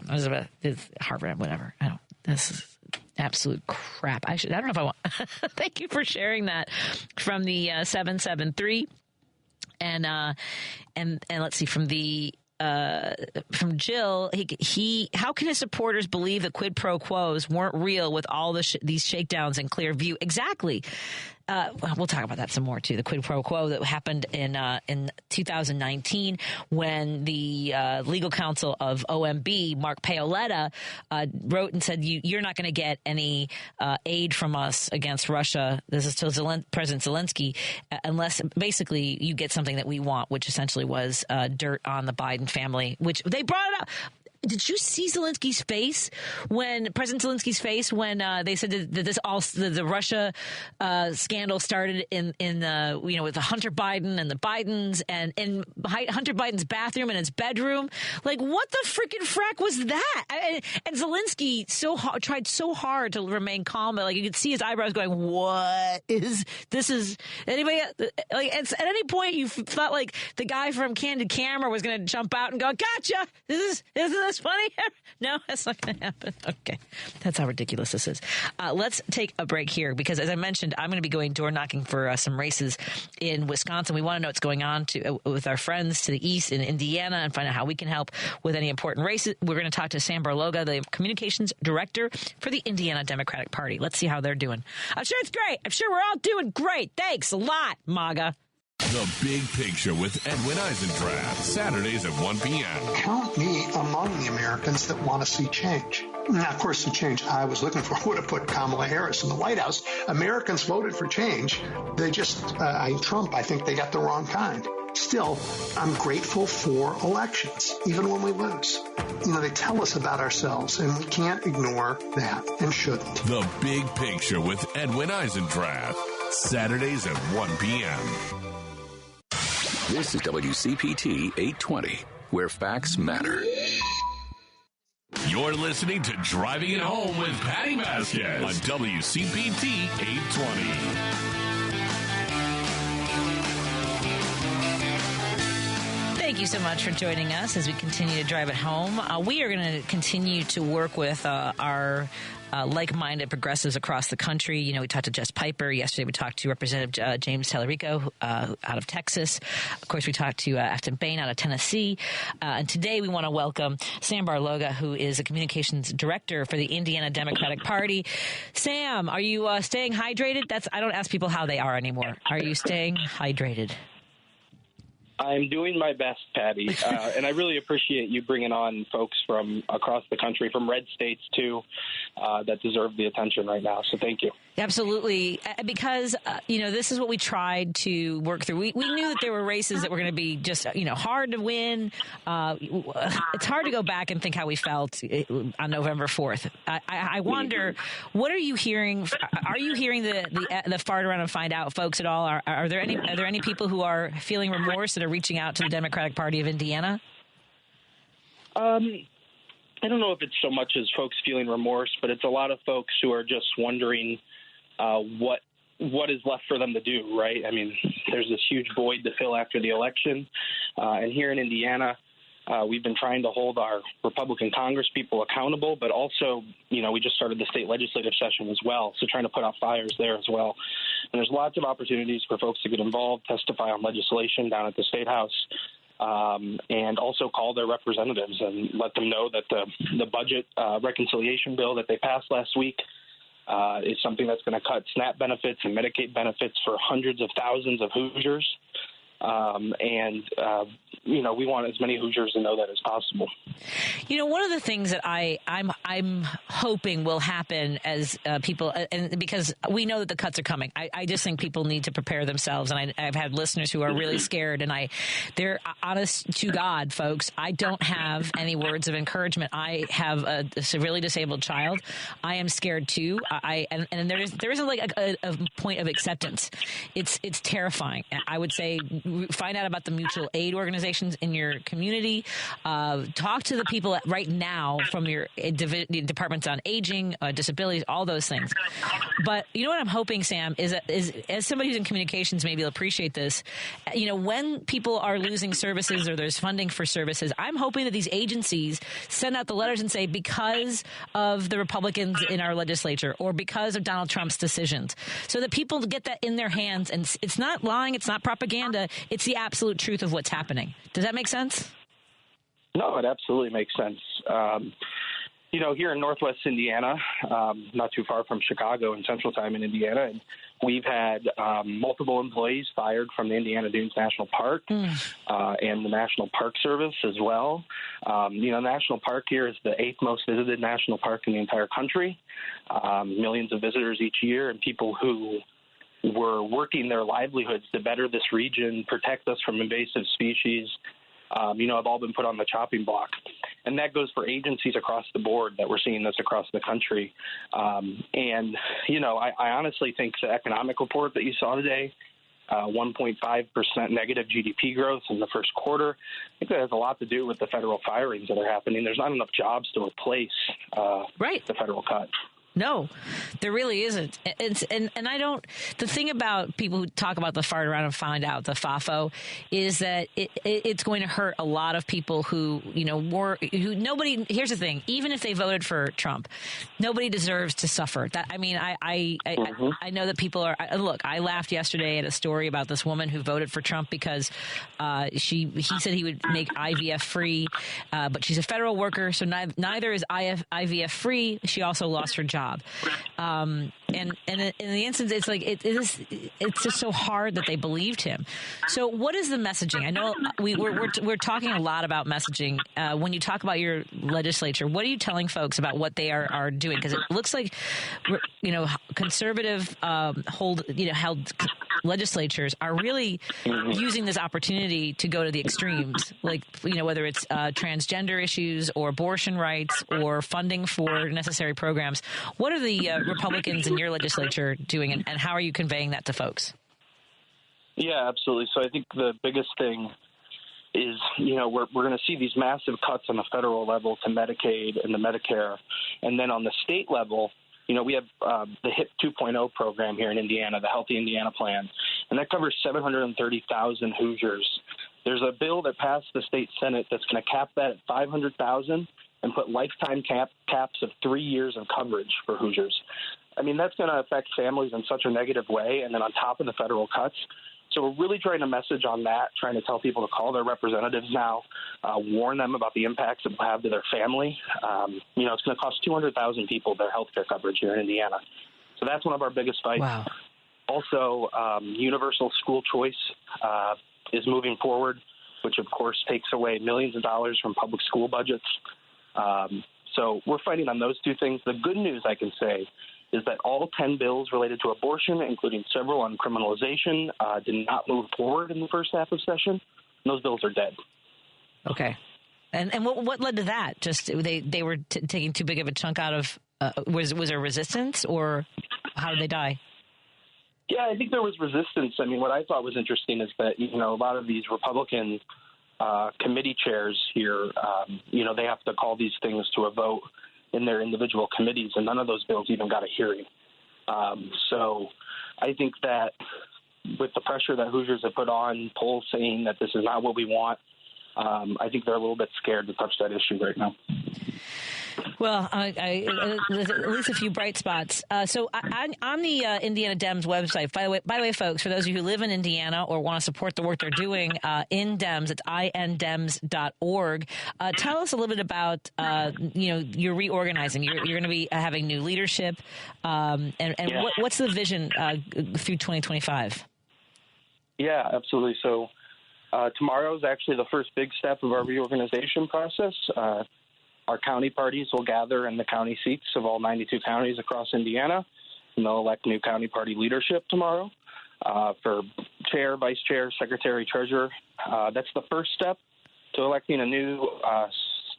Speaker 3: it's Harvard, whatever. I don't... This is absolute crap. I don't know if I want... Thank you for sharing that from the 773. And let's see, from Jill, how can his supporters believe the quid pro quos weren't real with all these shakedowns in clear view? Exactly. We'll talk about that some more too. The quid pro quo that happened in 2019 when the legal counsel of OMB, Mark Paoletta, wrote and said, "You're not going to get any aid from us against Russia." This is to President Zelensky, unless basically you get something that we want, which essentially was dirt on the Biden family, which they brought it up. Did you see Zelensky's face when President Zelensky's face when they said that the Russia scandal started in with the Hunter Biden and the Bidens and in Hunter Biden's bathroom and his bedroom? Like, what the freaking frack was that? And Zelensky tried so hard to remain calm, but like you could see his eyebrows going, "What is this? Is anybody like at any point you thought like the guy from Candid Camera was going to jump out and go, "Gotcha! Isn't this funny?" No, that's not going to happen. Okay. That's how ridiculous this is. Let's take a break here because, as I mentioned, I'm going to be going door knocking for some races in Wisconsin. We want to know what's going on with our friends to the east in Indiana and find out how we can help with any important races. We're going to talk to Sam Barloga, the communications director for the Indiana Democratic Party. Let's see how they're doing. I'm sure it's great. I'm sure we're all doing great. Thanks a lot, MAGA.
Speaker 1: The Big Picture with Edwin Eisendrath, Saturdays at 1 p.m.
Speaker 12: Count me among the Americans that want to see change. Now, of course, the change I was looking for would have put Kamala Harris in the White House. Americans voted for change. They just, Trump, I think they got the wrong kind. Still, I'm grateful for elections, even when we lose. They tell us about ourselves, and we can't ignore that and shouldn't.
Speaker 1: The Big Picture with Edwin Eisendrath, Saturdays at 1 p.m.
Speaker 5: This is WCPT 820, where facts matter.
Speaker 1: You're listening to Driving It Home with Patti Vasquez on WCPT 820.
Speaker 3: Thank you so much for joining us as we continue to drive it home. We are going to continue to work with our like-minded progressives across the country. You know, we talked to Jess Piper. Yesterday we talked to Representative James Tallarico out of Texas. Of course, we talked to Afton Bain out of Tennessee. And today we want to welcome Sam Barloga, who is a communications director for the Indiana Democratic Party. Sam, are you staying hydrated? I don't ask people how they are anymore. Are you staying hydrated?
Speaker 13: I'm doing my best, Patty, and I really appreciate you bringing on folks from across the country, from red states, too, that deserve the attention right now. So thank you.
Speaker 3: Absolutely. Because, this is what we tried to work through. We knew that there were races that were going to be just, hard to win. It's hard to go back and think how we felt on November 4th. I wonder, what are you hearing? Are you hearing the fart around and find out folks at all? Are there any people who are feeling remorse that are reaching out to the Democratic Party of Indiana?
Speaker 13: I don't know if it's so much as folks feeling remorse, but it's a lot of folks who are just wondering what is left for them to do, right? I mean, there's this huge void to fill after the election. And here in Indiana, we've been trying to hold our Republican Congress people accountable, but also, we just started the state legislative session as well, so trying to put out fires there as well. And there's lots of opportunities for folks to get involved, testify on legislation down at the State House, and also call their representatives and let them know that the budget reconciliation bill that they passed last week is something that's going to cut SNAP benefits and Medicaid benefits for hundreds of thousands of Hoosiers. We want as many Hoosiers to know that as possible.
Speaker 3: One of the things that I'm hoping will happen as people, and because we know that the cuts are coming, I just think people need to prepare themselves. And I've had listeners who are really scared, and they're honest to God, folks. I don't have any words of encouragement. I have a severely disabled child. I am scared too. And there isn't like a point of acceptance. It's terrifying. I would say find out about the mutual aid organizations in your community. Talk to the people right now from your departments on aging, disabilities, all those things. But you know what I'm hoping, Sam, is as somebody who's in communications, maybe you'll appreciate this. When people are losing services or there's funding for services, I'm hoping that these agencies send out the letters and say, because of the Republicans in our legislature or because of Donald Trump's decisions, so that people get that in their hands. And it's not lying. It's not propaganda. It's the absolute truth of what's happening. Does that make sense?
Speaker 13: No, it absolutely makes sense. Here in Northwest Indiana, not too far from Chicago in Central Time in Indiana, and we've had multiple employees fired from the Indiana Dunes National Park and the National Park Service as well. The National Park here is the 8th most visited national park in the entire country. Millions of visitors each year, and people who were working their livelihoods to better this region, protect us from invasive species, have all been put on the chopping block. And that goes for agencies across the board that we're seeing this across the country. I honestly think the economic report that you saw today, 1.5% negative GDP growth in the first quarter, I think that has a lot to do with the federal firings that are happening. There's not enough jobs to replace the federal cut.
Speaker 3: No, there really isn't. The thing about people who talk about the fart around and find out, the FAFO, is that it's going to hurt a lot of people who here's the thing, even if they voted for Trump, nobody deserves to suffer. I know that people are, look, I laughed yesterday at a story about this woman who voted for Trump because he said he would make IVF free, but she's a federal worker, so neither is IVF free. She also lost her job. And in the instance, it's like it's just so hard that they believed him. So what is the messaging? I know we're talking a lot about messaging. When you talk about your legislature, what are you telling folks about what they are doing? Because it looks like conservative held legislatures are really using this opportunity to go to the extremes, like whether it's transgender issues or abortion rights or funding for necessary programs. What are the Republicans in your legislature doing, and how are you conveying that to folks?
Speaker 13: Yeah, absolutely. So I think the biggest thing is, we're going to see these massive cuts on the federal level to Medicaid and the Medicare. And then on the state level, we have the HIP 2.0 program here in Indiana, the Healthy Indiana Plan, and that covers 730,000 Hoosiers There's a bill that passed the state Senate that's going to cap that at $500,000 and put lifetime caps of 3 years of coverage for Hoosiers. I mean, that's going to affect families in such a negative way, and then on top of the federal cuts. So we're really trying to message on that, trying to tell people to call their representatives now, warn them about the impacts it will have to their family. It's going to cost 200,000 people their health care coverage here in Indiana. So that's one of our biggest fights.
Speaker 3: Wow.
Speaker 13: Also, universal school choice is moving forward, which, of course, takes away millions of dollars from public school budgets. So we're fighting on those two things. The good news, I can say, is that all 10 bills related to abortion, including several on criminalization, did not move forward in the first half of session. Those bills are dead.
Speaker 3: Okay. And what led to that? Just they were taking too big of a chunk out of was there resistance, or how did they die?
Speaker 13: Yeah, I think there was resistance. I mean, what I thought was interesting is that, a lot of these Republican committee chairs here, they have to call these things to a vote in their individual committees, and none of those bills even got a hearing. So I think that with the pressure that Hoosiers have put on, polls saying that this is not what we want, I think they're a little bit scared to touch that issue right now.
Speaker 3: Well, there's at least a few bright spots. So on the Indiana Dems website, by the way, folks, for those of you who live in Indiana or want to support the work they're doing, in Dems, it's indems.org. Tell us a little bit about, you're reorganizing. You're going to be having new leadership. What's the vision through 2025?
Speaker 13: Yeah, absolutely. So tomorrow is actually the first big step of our reorganization process. Our county parties will gather in the county seats of all 92 counties across Indiana, and they'll elect new county party leadership tomorrow for chair, vice chair, secretary, treasurer. That's the first step to electing a new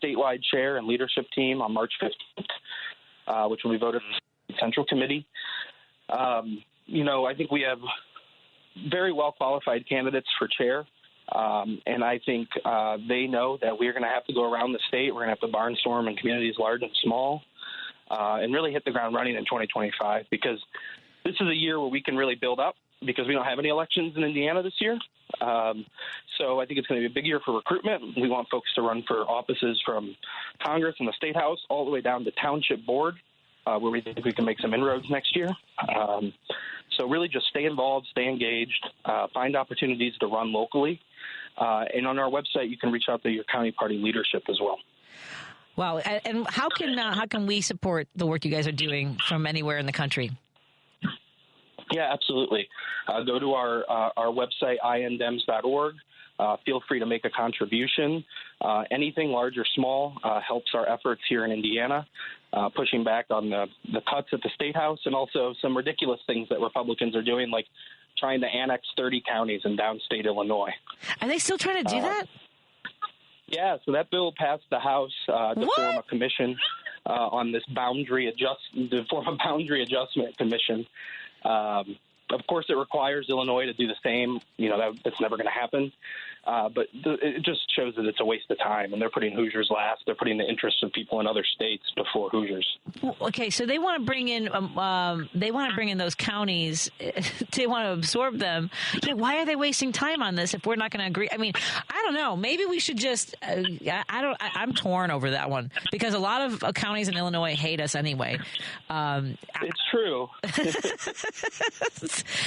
Speaker 13: statewide chair and leadership team on March 15th, which will be voted in the Central Committee. I think we have very well-qualified candidates for chair. And I think they know that we're going to have to go around the state. We're going to have to barnstorm in communities large and small and really hit the ground running in 2025, because this is a year where we can really build up, because we don't have any elections in Indiana this year. So I think it's going to be a big year for recruitment. We want folks to run for offices from Congress and the State House all the way down to Township Board, where we think we can make some inroads next year. So really just stay involved, stay engaged, find opportunities to run locally. And on our website, you can reach out to your county party leadership as well.
Speaker 3: Wow. And how can we support the work you guys are doing from anywhere in the country?
Speaker 13: Yeah, absolutely. Go to our website, indems.org. Feel free to make a contribution. Anything large or small helps our efforts here in Indiana, pushing back on the cuts at the State House, and also some ridiculous things that Republicans are doing, like trying to annex 30 counties in downstate Illinois.
Speaker 3: Are they still trying to do that?
Speaker 13: Yeah, so that bill passed the House to form a commission on this boundary adjustment commission. Of course, it requires Illinois to do the same. That's never going to happen. But it just shows that it's a waste of time, and they're putting Hoosiers last. They're putting the interests of people in other states before Hoosiers.
Speaker 3: Okay, so they want to bring in those counties. They want to absorb them. Why are they wasting time on this if we're not going to agree? I mean, I don't know. Maybe we should just. I'm torn over that one, because a lot of counties in Illinois hate us anyway.
Speaker 13: It's true.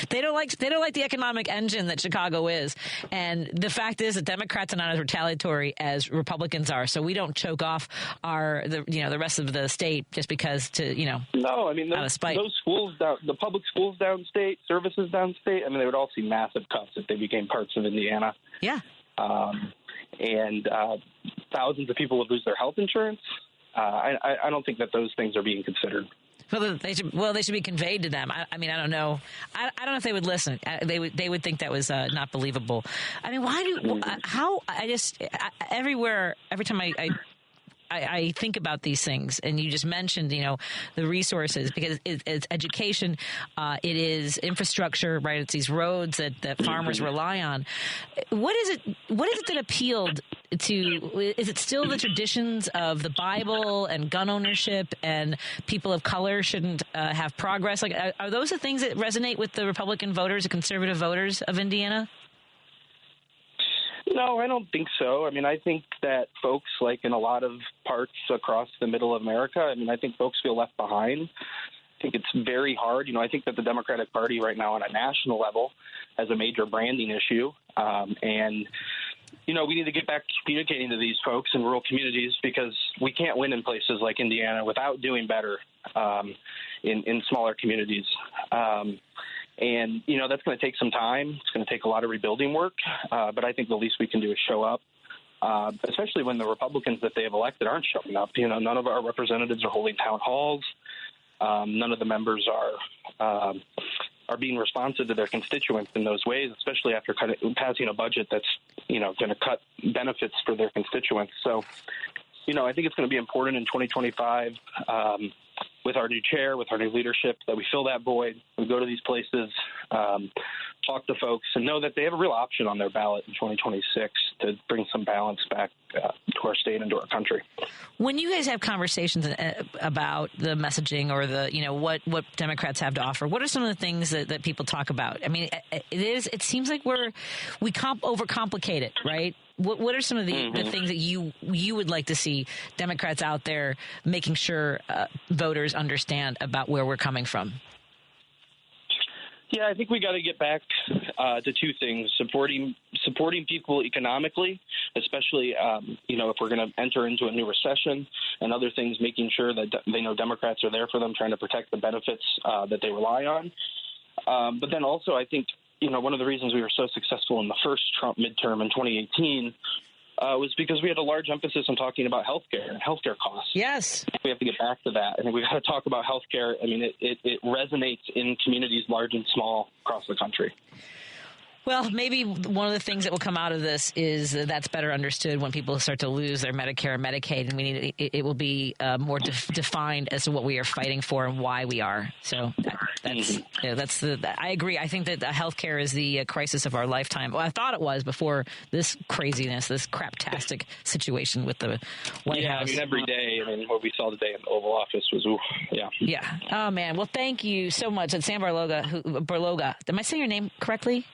Speaker 3: They don't like the economic engine that Chicago is, and the fact is that Democrats are not as retaliatory as Republicans are, so we don't choke off the rest of the state just because
Speaker 13: No, I mean those schools the public schools downstate, services downstate. I mean, they would all see massive cuts if they became parts of Indiana.
Speaker 3: Yeah,
Speaker 13: and thousands of people would lose their health insurance. I don't think that those things are being considered.
Speaker 3: Well, they should be conveyed to them. I mean, I don't know. I don't know if they would listen. They would think that was not believable. I mean, every time I think about these things, and you just mentioned, the resources, because it's education, it is infrastructure, right? It's these roads that farmers rely on. What is it that appealed to? Is it still the traditions of the Bible and gun ownership and people of color shouldn't have progress? Like, are those the things that resonate with the Republican voters, the conservative voters of Indiana?
Speaker 13: No, I don't think so. I mean, I think that folks, like in a lot of parts across the middle of America, I think folks feel left behind. I think it's very hard. I think that the Democratic Party right now on a national level has a major branding issue. And we need to get back to communicating to these folks in rural communities, because we can't win in places like Indiana without doing better in smaller communities. And, that's going to take some time. It's going to take a lot of rebuilding work. But I think the least we can do is show up, especially when the Republicans that they have elected aren't showing up. None of our representatives are holding town halls. None of the members are being responsive to their constituents in those ways, especially after passing a budget that's, going to cut benefits for their constituents. So, I think it's going to be important in 2025 with our new chair, with our new leadership, that we fill that void. We go to these places, talk to folks, and know that they have a real option on their ballot in 2026 to bring some balance back to our state and to our country.
Speaker 3: When you guys have conversations about the messaging or the, what Democrats have to offer, what are some of the things that people talk about? I mean, it seems like we overcomplicate it, right? What are some of the things that you would like to see Democrats out there making sure voters understand about where we're coming from?
Speaker 13: Yeah, I think we got to get back to two things: supporting people economically, especially if we're going to enter into a new recession, and other things, making sure that they know Democrats are there for them, trying to protect the benefits that they rely on. But then also, I think one of the reasons we were so successful in the first Trump midterm in 2018 was because we had a large emphasis on talking about healthcare and healthcare costs.
Speaker 3: Yes.
Speaker 13: We have to get back to that. I think we've got to talk about healthcare. I mean, it resonates in communities large and small across the country.
Speaker 3: Well, maybe one of the things that will come out of this is that's better understood when people start to lose their Medicare and Medicaid, and it will be more defined as to what we are fighting for and why we are. So I agree. I think that healthcare is the crisis of our lifetime. Well, I thought it was before this craziness, this craptastic situation with the White House.
Speaker 13: Yeah, every day. What we saw today in the Oval Office was, yeah.
Speaker 3: Yeah. Oh man. Well, thank you so much. It's Sam Barloga. Am I saying your name correctly?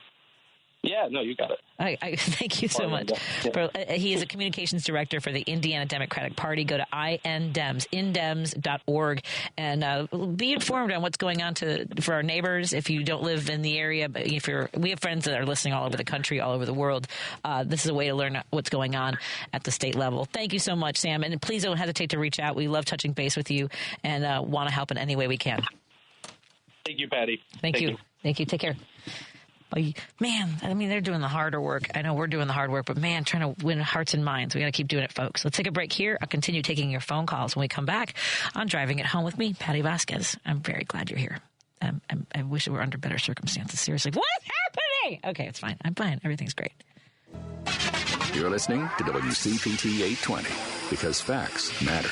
Speaker 13: Yeah, no, you got it.
Speaker 3: I thank you so much.
Speaker 13: Yeah.
Speaker 3: He is a communications director for the Indiana Democratic Party. Go to indems.org, and be informed on what's going on for our neighbors. If you don't live in the area, but we have friends that are listening all over the country, all over the world. This is a way to learn what's going on at the state level. Thank you so much, Sam, and please don't hesitate to reach out. We love touching base with you and want to help in any way we can.
Speaker 13: Thank you, Patty.
Speaker 3: Thank you. Thank you. Take care. Man, they're doing the harder work. I know we're doing the hard work, but man, trying to win hearts and minds. We got to keep doing it, folks. Let's take a break here. I'll continue taking your phone calls when we come back on Driving It Home with me, Patti Vasquez. I'm very glad you're here. I wish it were under better circumstances. Seriously, what's happening? Okay, it's fine. I'm fine. Everything's great.
Speaker 5: You're listening to WCPT 820 because facts matter.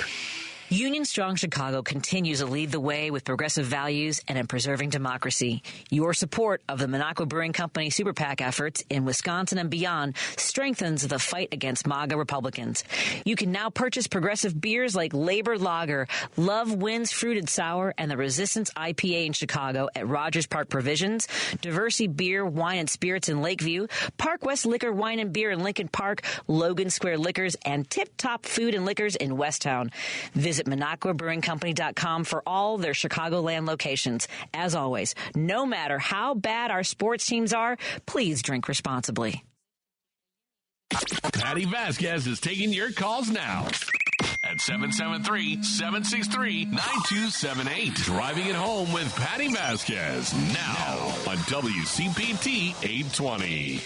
Speaker 3: Union Strong Chicago continues to lead the way with progressive values and in preserving democracy. Your support of the Minocqua Brewing Company Super PAC efforts in Wisconsin and beyond strengthens the fight against MAGA Republicans. You can now purchase progressive beers like Labor Lager, Love Wins Fruited Sour, and the Resistance IPA in Chicago at Rogers Park Provisions, Diversity Beer, Wine, and Spirits in Lakeview, Park West Liquor, Wine, and Beer in Lincoln Park, Logan Square Liquors, and Tip Top Food and Liquors in Westtown. Visit MinocquaBrewingCompany.com for all their Chicagoland locations. As always, no matter how bad our sports teams are, please drink responsibly.
Speaker 1: Patti Vasquez is taking your calls now at 773-763-9278. Driving it home with Patti Vasquez now on WCPT 820.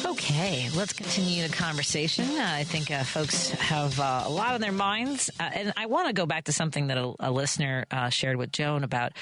Speaker 3: Okay, let's continue the conversation. I think folks have a lot on their minds. And I want to go back to something that a listener shared with Joan about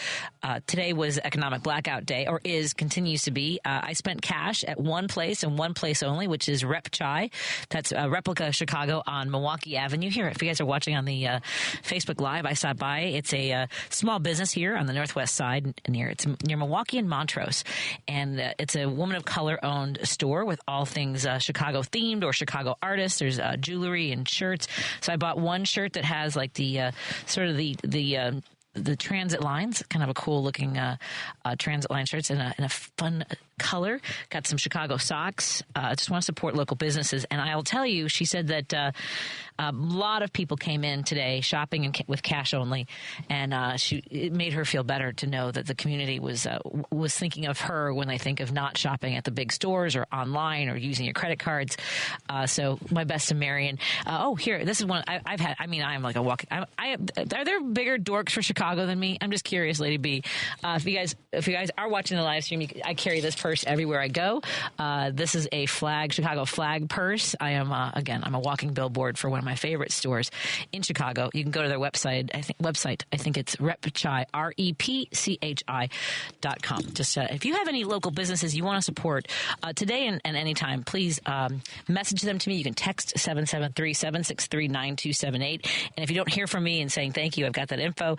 Speaker 3: today was Economic Blackout Day, or continues to be. I spent cash at one place and one place only, which is Rep Chai. That's Replica Chicago on Milwaukee Avenue. Here, if you guys are watching on the Facebook Live, I stopped by. It's a small business here on the northwest side. It's near Milwaukee and Montrose. And it's a woman of color owned store with all things Chicago themed or Chicago artists. There's jewelry and shirts. So I bought one shirt that has like the sort of the the transit lines, kind of a cool looking transit line shirts in a fun color. Got some Chicago socks. Just want to support local businesses. And I'll tell you, she said that a lot of people came in today shopping with cash only, and it made her feel better to know that the community was thinking of her when they think of not shopping at the big stores or online or using your credit cards. So my best to Marion. Here, this is one I've had. I mean, I'm like a walk. Are there bigger dorks for Chicago than me? I'm just curious, Lady B. If you guys are watching the live stream, I carry this purse everywhere I go. This is a Chicago flag purse. I am I'm a walking billboard for one of my favorite stores in Chicago. You can go to their website. I think it's repchi, REPCHI.com. Just if you have any local businesses you want to support today and anytime, please message them to me. You can text 773-763-9278. And if you don't hear from me and saying thank you, I've got that info.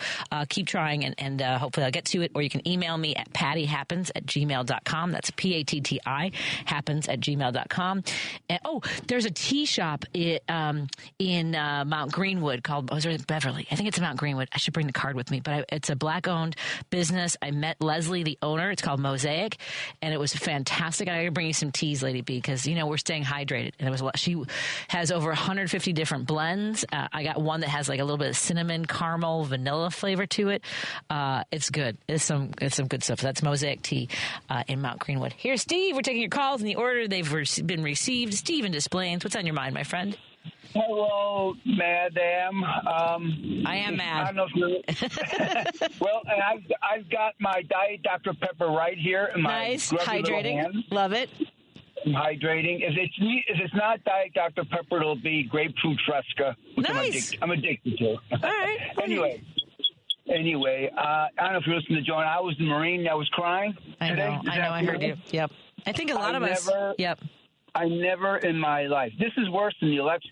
Speaker 3: Keep trying and hopefully I'll get to it. Or you can email me at pattyhappens@gmail.com. That's PATTI happens@gmail.com. And, there's a tea shop in Mount Greenwood called, Beverly. I think it's Mount Greenwood. I should bring the card with me, but it's a black-owned business. I met Leslie, the owner. It's called Mosaic, and it was fantastic. I got to bring you some teas, Lady B, because we're staying hydrated. And she has over 150 different blends. I got one that has like a little bit of cinnamon, caramel, vanilla flavor to it. It's good. It's some good stuff. That's Mosaic Tea in Mount Greenwood. Here's Steve. We're taking your calls in the order they've been received. Steve in Des Plaines. What's on your mind, my friend?
Speaker 14: Hello, Madam.
Speaker 3: I am mad.
Speaker 14: I don't know if you're... Well, and I've got my Diet Dr. Pepper right here in my
Speaker 3: nice, hydrating. Love it.
Speaker 14: I'm hydrating. If it's not Diet Dr. Pepper, it'll be grapefruit Fresca, which
Speaker 3: nice.
Speaker 14: I'm addicted to.
Speaker 3: All right.
Speaker 14: Anyway, I don't know if you listened to Joan. I was the Marine that was crying today.
Speaker 3: I heard you. Yep. I think a lot of us. Yep.
Speaker 14: I never in my life. This is worse than the election.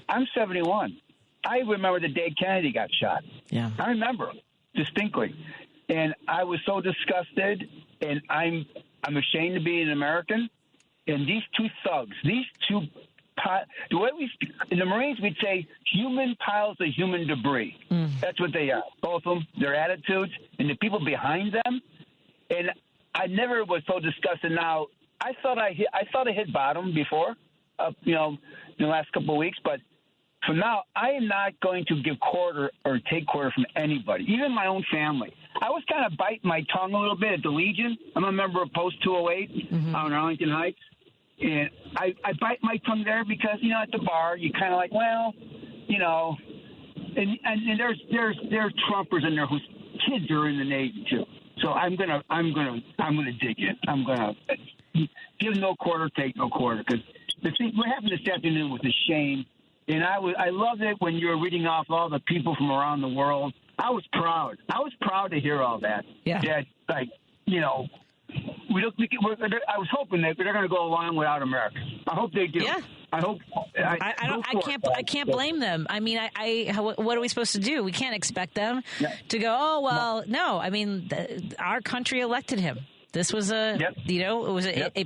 Speaker 14: I'm 71. I remember the day Kennedy got shot.
Speaker 3: Yeah.
Speaker 14: I remember distinctly. And I was so disgusted, and I'm ashamed to be an American. And these two thugs, the way in the Marines, we'd say human piles of human debris. That's what they are. Both of them, their attitudes, and the people behind them. And I never was so disgusted. Now, I thought I hit bottom before, in the last couple of weeks. But from now, I am not going to give quarter or take quarter from anybody, even my own family. I was kind of biting my tongue a little bit at the Legion. I'm a member of Post 208 out in Arlington Heights. And I bite my tongue there because, at the bar, you kind of like, well, and there's Trumpers in there whose kids are in the Navy too. So I'm gonna dig in. I'm gonna give no quarter, take no quarter, because the thing what happened this afternoon was a shame. And I loved it when you were reading off all the people from around the world. I was proud. I was proud to hear all that.
Speaker 3: Yeah.
Speaker 14: That, I was hoping that they're going to go along without America. I hope they do.
Speaker 3: Yeah.
Speaker 14: I hope.
Speaker 3: I can't blame them. I mean, what are we supposed to do? We can't expect them to go, oh, well, no. I mean, our country elected him. This was a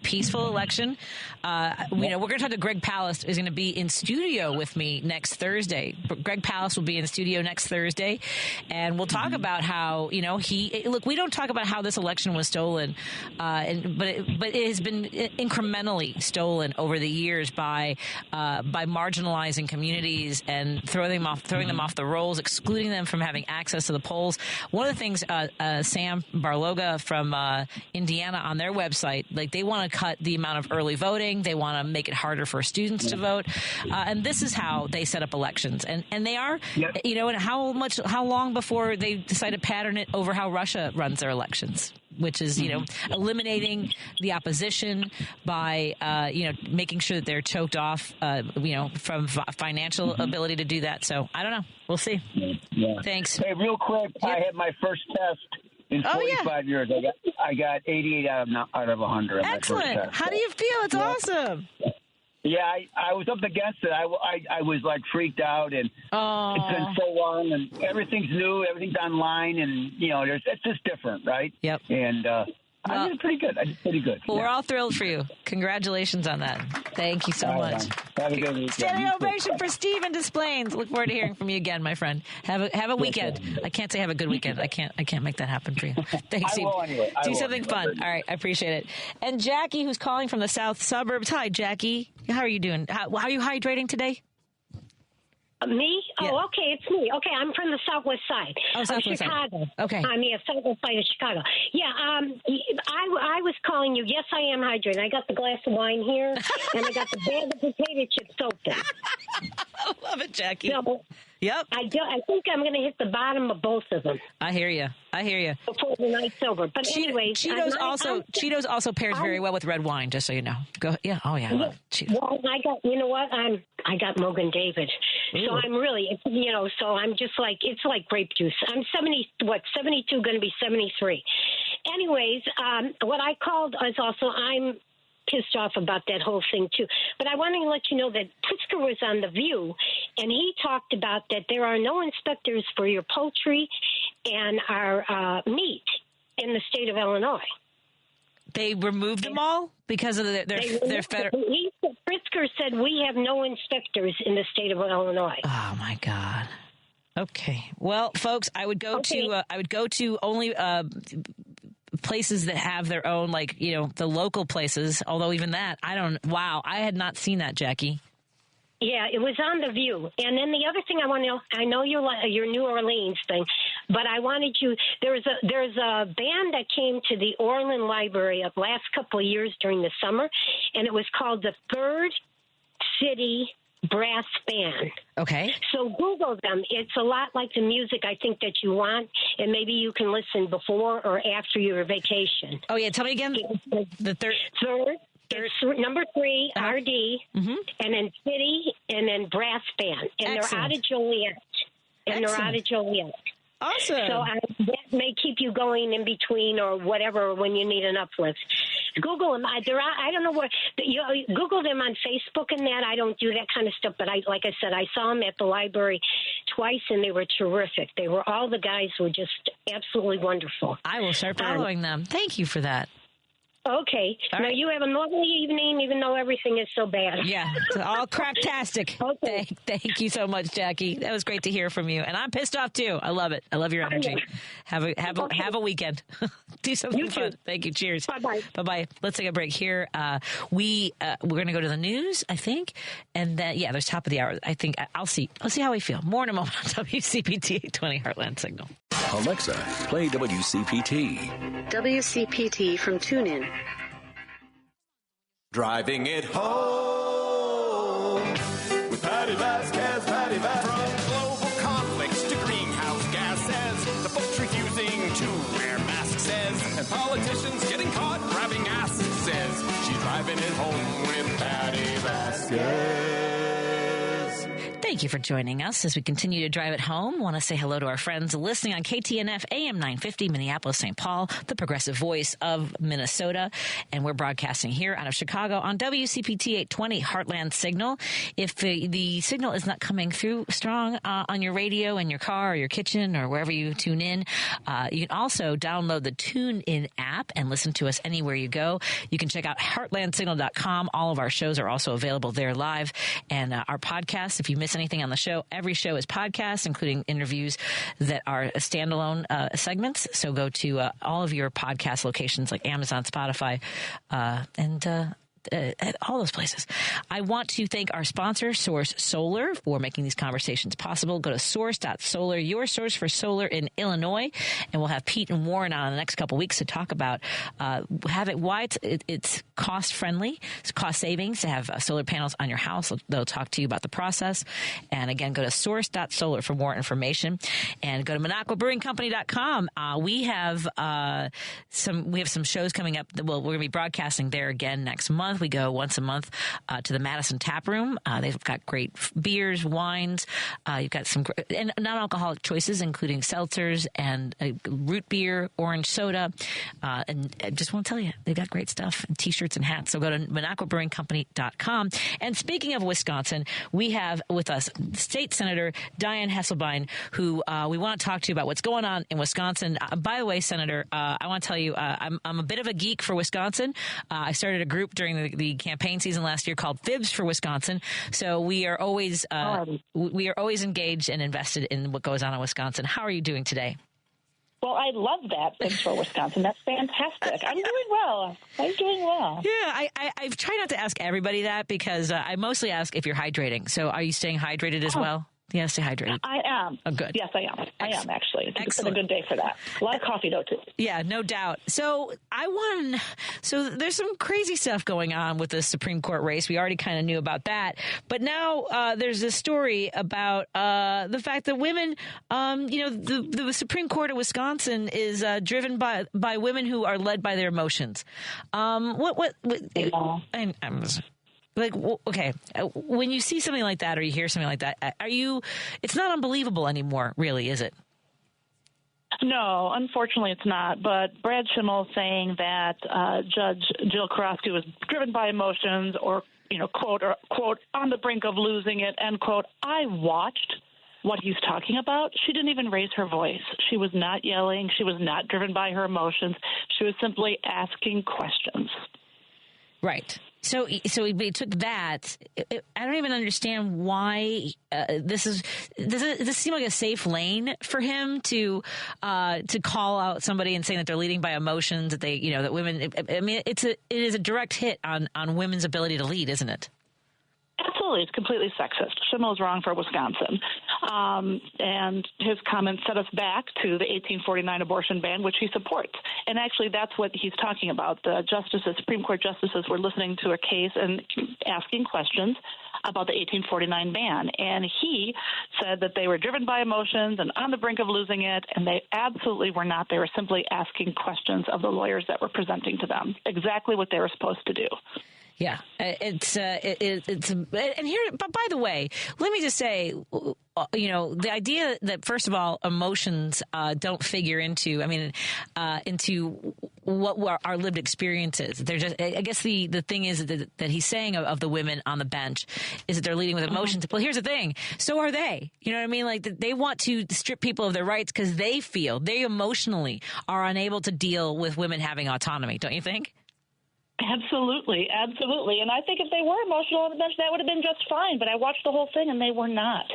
Speaker 3: peaceful election. We're going to talk to Greg Palast, who's going to be in studio with me next Thursday. Greg Palast will be in the studio next Thursday, and we'll talk about how we don't talk about how this election was stolen, but it has been incrementally stolen over the years by marginalizing communities and throwing them off the rolls, excluding them from having access to the polls. One of the things Sam Barloga from Indiana on their website, like they want to cut the amount of early voting. They want to make it harder for students to vote. And this is how they set up elections. And they are, and how long before they decide to pattern it over how Russia runs their elections, which is, eliminating the opposition by, making sure that they're choked off, from financial ability to do that. So I don't know. We'll see.
Speaker 14: Yeah.
Speaker 3: Thanks.
Speaker 14: Hey, real quick, I had my first test in 45 years. I got 88 out of 100.
Speaker 3: Excellent. How do you feel? It's awesome.
Speaker 14: Yeah, I was up against it. I was like freaked out, and it's been so long, and everything's new, everything's online, and it's just different, right?
Speaker 3: Yep.
Speaker 14: And I did pretty good.
Speaker 3: Well, we're all thrilled for you. Congratulations on that. Thank you so much.
Speaker 14: Have a good weekend.
Speaker 3: Standing ovation for Stephen Desplaines. Look forward to hearing from you again, my friend. Have a weekend. I can't say have a good weekend. I can't make that happen for you. Thanks, Steve.
Speaker 14: Anyway.
Speaker 3: Do something fun. All right, I appreciate it. And Jackie, who's calling from the south suburbs. Hi, Jackie. How are you doing? How are you hydrating today?
Speaker 15: Me?
Speaker 3: Yeah.
Speaker 15: Oh, okay, it's me. Okay, I'm from the Southwest Side of Chicago.
Speaker 3: Okay.
Speaker 15: I'm the Southwest Side of Chicago. Yeah, I was calling you. Yes, I am hydrating. I got the glass of wine here, and I got the bag of potato chips open.
Speaker 3: I love it, Jackie.
Speaker 15: So,
Speaker 3: yep.
Speaker 15: I think I'm going to hit the bottom of both of them.
Speaker 3: I hear you.
Speaker 15: Before the night's over. But anyway,
Speaker 3: Cheetos also pairs very well with red wine. Just so you know. Go. Yeah. Oh yeah. I love Cheetos.
Speaker 15: Well, you know what? I got Mogan David.
Speaker 3: Ooh.
Speaker 15: So I'm really, so I'm just like, it's like grape juice. I'm 72, going to be 73. Anyways, what I called is also, I'm pissed off about that whole thing too. But I want to let you know that Pritzker was on The View, and he talked about that there are no inspectors for your poultry and our meat in the state of Illinois.
Speaker 3: They removed them all because of their federal.
Speaker 15: Pritzker said we have no inspectors in the state of Illinois.
Speaker 3: Oh my God. Okay. Well, folks, I would go to only places that have their own, like, the local places. Although even that, wow, I had not seen that, Jackie.
Speaker 15: Yeah, it was on The View. And then the other thing I want to know, I know your New Orleans thing, but I wanted you, there's a band that came to the Orland Library of last couple of years during the summer, and it was called the Third City Brass Band.
Speaker 3: Okay.
Speaker 15: So Google them. It's a lot like the music I think that you want, and maybe you can listen before or after your vacation.
Speaker 3: Oh, yeah. Tell me again. The third.
Speaker 15: It's number 3, RD, and then City, and then Brass Band. And
Speaker 3: Excellent.
Speaker 15: They're out of Joliet.
Speaker 3: Awesome.
Speaker 15: So that may keep you going in between or whatever when you need an uplift. Google them. I don't know where. Google them on Facebook and that. I don't do that kind of stuff. But like I said, I saw them at the library twice, and they were terrific. All the guys were just absolutely wonderful.
Speaker 3: I will start following them. Thank you for that.
Speaker 15: Okay.
Speaker 3: All
Speaker 15: now
Speaker 3: right.
Speaker 15: you have a lovely evening, even though everything is so bad.
Speaker 3: Yeah, it's all cracktastic.
Speaker 15: Okay.
Speaker 3: Thank you so much, Jackie. That was great to hear from you, and I'm pissed off too. I love it. I love your energy. Have a weekend. Do something fun. Thank you. Cheers. Bye. Let's take a break here. We're going to go to the news, I think, and then there's top of the hour. I think I'll see how we feel. More in a moment on WCPT 820 Heartland Signal.
Speaker 5: Alexa, play WCPT.
Speaker 16: WCPT from TuneIn.
Speaker 2: Driving it home with Patti Vasquez. From global conflicts to greenhouse gases, the folks refusing to wear masks says, and politicians getting caught grabbing asses says, she's driving it home with Patti Vasquez.
Speaker 3: Thank you for joining us as we continue to drive it home. Want to say hello to our friends listening on KTNF AM 950 Minneapolis, St. Paul, the progressive voice of Minnesota. And we're broadcasting here out of Chicago on WCPT 820 Heartland Signal. If the signal is not coming through strong on your radio in your car or your kitchen or wherever you tune in, you can also download the TuneIn app and listen to us anywhere you go. You can check out heartlandsignal.com. All of our shows are also available there live. And our podcast, if you miss anything on the show, every show is podcast, including interviews that are standalone segments. So go to all of your podcast locations like Amazon, Spotify, and all those places. I want to thank our sponsor, Source Solar, for making these conversations possible. Go to source.solar, your source for solar in Illinois, and we'll have Pete and Warren on in the next couple of weeks to talk about why it's cost friendly, it's cost savings to have solar panels on your house. They'll talk to you about the process. And again, go to source.solar for more information, and go to MinocquaBrewingCompany.com. We have some shows coming up. We're going to be broadcasting there again next month. month. We go once a month to the Madison Tap Room. They've got great beers, wines. You've got some and non-alcoholic choices, including seltzers and root beer, orange soda. And I just want to tell you, they've got great stuff, and T-shirts and hats. So go to MinaquaBrewingCompany.com. And speaking of Wisconsin, we have with us State Senator Dianne Hesselbein, who we want to talk to you about what's going on in Wisconsin. By the way, Senator, I want to tell you, I'm a bit of a geek for Wisconsin. I started a group during the campaign season last year called Fibs for Wisconsin. So we are always engaged and invested in what goes on in Wisconsin. How are you doing today?
Speaker 17: Well, I love that. Fibs for Wisconsin. That's fantastic. I'm doing well.
Speaker 3: Yeah, I try not to ask everybody that because I mostly ask if you're hydrating. So are you staying hydrated as well? Yeah, stay hydrated.
Speaker 17: I am.
Speaker 3: Oh, good.
Speaker 17: Yes, I am. I am, actually. It's been
Speaker 3: Excellent.
Speaker 17: a good day for that. A lot of coffee, though, too.
Speaker 3: Yeah, no doubt. So there's some crazy stuff going on with the Supreme Court race. We already kind of knew about that. But now there's this story about the fact that women, the Supreme Court of Wisconsin is driven by women who are led by their emotions. Okay, when you see something like that or you hear something like that, it's not unbelievable anymore, really, is it?
Speaker 17: No, unfortunately it's not. But Brad Schimmel saying that Judge Jill Karofsky was driven by emotions or, quote, on the brink of losing it, end quote. I watched what he's talking about. She didn't even raise her voice. She was not yelling. She was not driven by her emotions. She was simply asking questions.
Speaker 3: Right. So he took that. I don't even understand why does this seem like a safe lane for him to call out somebody and saying that they're leading by emotions, that that women. I mean, it is a direct hit on women's ability to lead, isn't it?
Speaker 17: Absolutely. It's completely sexist. Schimmel is wrong for Wisconsin. And his comments set us back to the 1849 abortion ban, which he supports. And actually, that's what he's talking about. The Supreme Court justices were listening to a case and asking questions about the 1849 ban. And he said that they were driven by emotions and on the brink of losing it, and they absolutely were not. They were simply asking questions of the lawyers that were presenting to them, exactly what they were supposed to do.
Speaker 3: Yeah, it's and here. But by the way, let me just say, the idea that first of all, emotions don't figure into what our lived experience is. They're just. I guess the thing is that he's saying of the women on the bench is that they're leading with emotions. Well, here's the thing. So are they. You know what I mean? Like they want to strip people of their rights because they emotionally are unable to deal with women having autonomy. Don't you think?
Speaker 17: Absolutely. And I think if they were emotional on the bench, that would have been just fine. But I watched the whole thing, and they were not.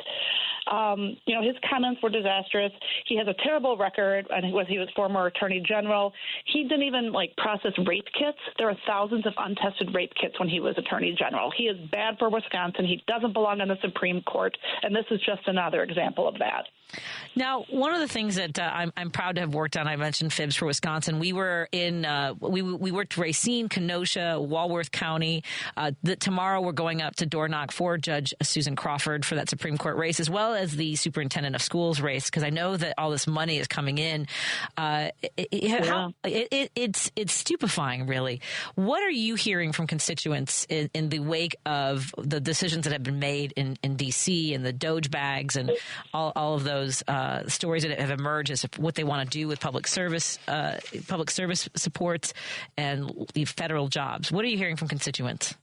Speaker 17: His comments were disastrous. He has a terrible record, and he was former attorney general. He didn't even process rape kits. There are thousands of untested rape kits when he was attorney general. He is bad for Wisconsin. He doesn't belong on the Supreme Court, and this is just another example of that.
Speaker 3: Now, one of the things that I'm proud to have worked on, I mentioned Fibs for Wisconsin. We were we worked Racine, Kenosha, Walworth County. Tomorrow we're going up to door knock for Judge Susan Crawford for that Supreme Court race, as well as the superintendent of schools race, because I know that all this money is coming in. It's stupefying, really. What are you hearing from constituents in the wake of the decisions that have been made in D.C. and the Doge bags and all of those stories that have emerged as what they want to do with public service supports and the federal jobs? What are you hearing from constituents?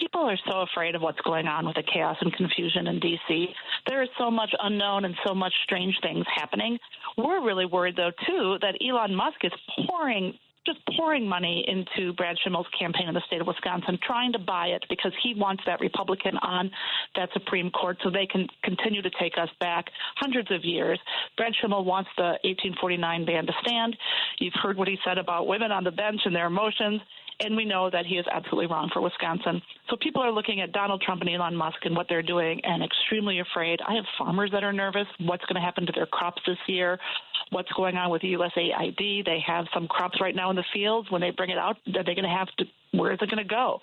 Speaker 17: People are so afraid of what's going on with the chaos and confusion in D.C. There is so much unknown and so much strange things happening. We're really worried, though, too, that Elon Musk is pouring money into Brad Schimmel's campaign in the state of Wisconsin, trying to buy it because he wants that Republican on that Supreme Court so they can continue to take us back hundreds of years. Brad Schimmel wants the 1849 ban to stand. You've heard what he said about women on the bench and their emotions, and we know that he is absolutely wrong for Wisconsin. So people are looking at Donald Trump and Elon Musk and what they're doing and extremely afraid. I have farmers that are nervous. What's going to happen to their crops this year? What's going on with USAID? They have some crops right now in the fields. When they bring it out, are they going to have to? Where is it going to go?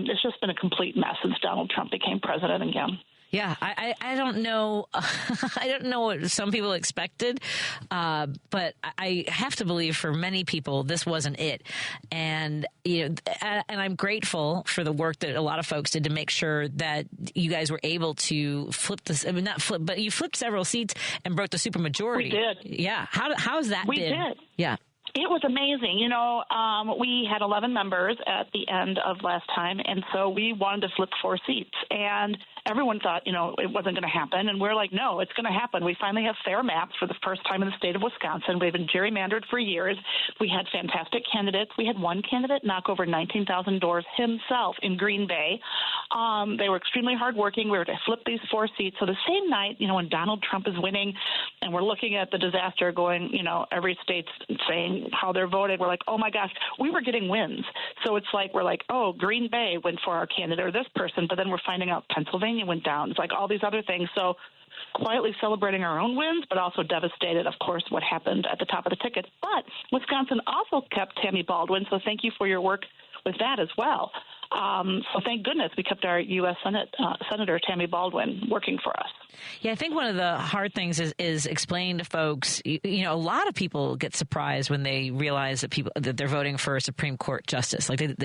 Speaker 17: It's just been a complete mess since Donald Trump became president again.
Speaker 3: Yeah, I don't know. I don't know what some people expected, but I have to believe for many people this wasn't it. And and I'm grateful for the work that a lot of folks did to make sure that you guys were able to flip this. I mean, not flip, but you flipped several seats and broke the supermajority.
Speaker 17: We did.
Speaker 3: Yeah. How's that?
Speaker 17: We did.
Speaker 3: Yeah.
Speaker 17: It was amazing. We had 11 members at the end of last time, and so we wanted to flip 4 seats. And everyone thought, it wasn't going to happen. And we're like, no, it's going to happen. We finally have fair maps for the first time in the state of Wisconsin. We've been gerrymandered for years. We had fantastic candidates. We had one candidate knock over 19,000 doors himself in Green Bay. They were extremely hardworking. We were to flip these 4 seats. So the same night, when Donald Trump is winning and we're looking at the disaster going, every state's saying how they're voted, we're like, oh my gosh, we were getting wins. So it's like, we're like, oh, Green Bay went for our candidate or this person, but then we're finding out Pennsylvania went down. It's like all these other things. So quietly celebrating our own wins, but also devastated, of course, what happened at the top of the ticket. But Wisconsin also kept Tammy Baldwin, so thank you for your work with that as well. So thank goodness we kept our U.S. Senator Tammy Baldwin working for us.
Speaker 3: Yeah, I think one of the hard things is explaining to folks. A lot of people get surprised when they realize that they're voting for a Supreme Court justice. Like and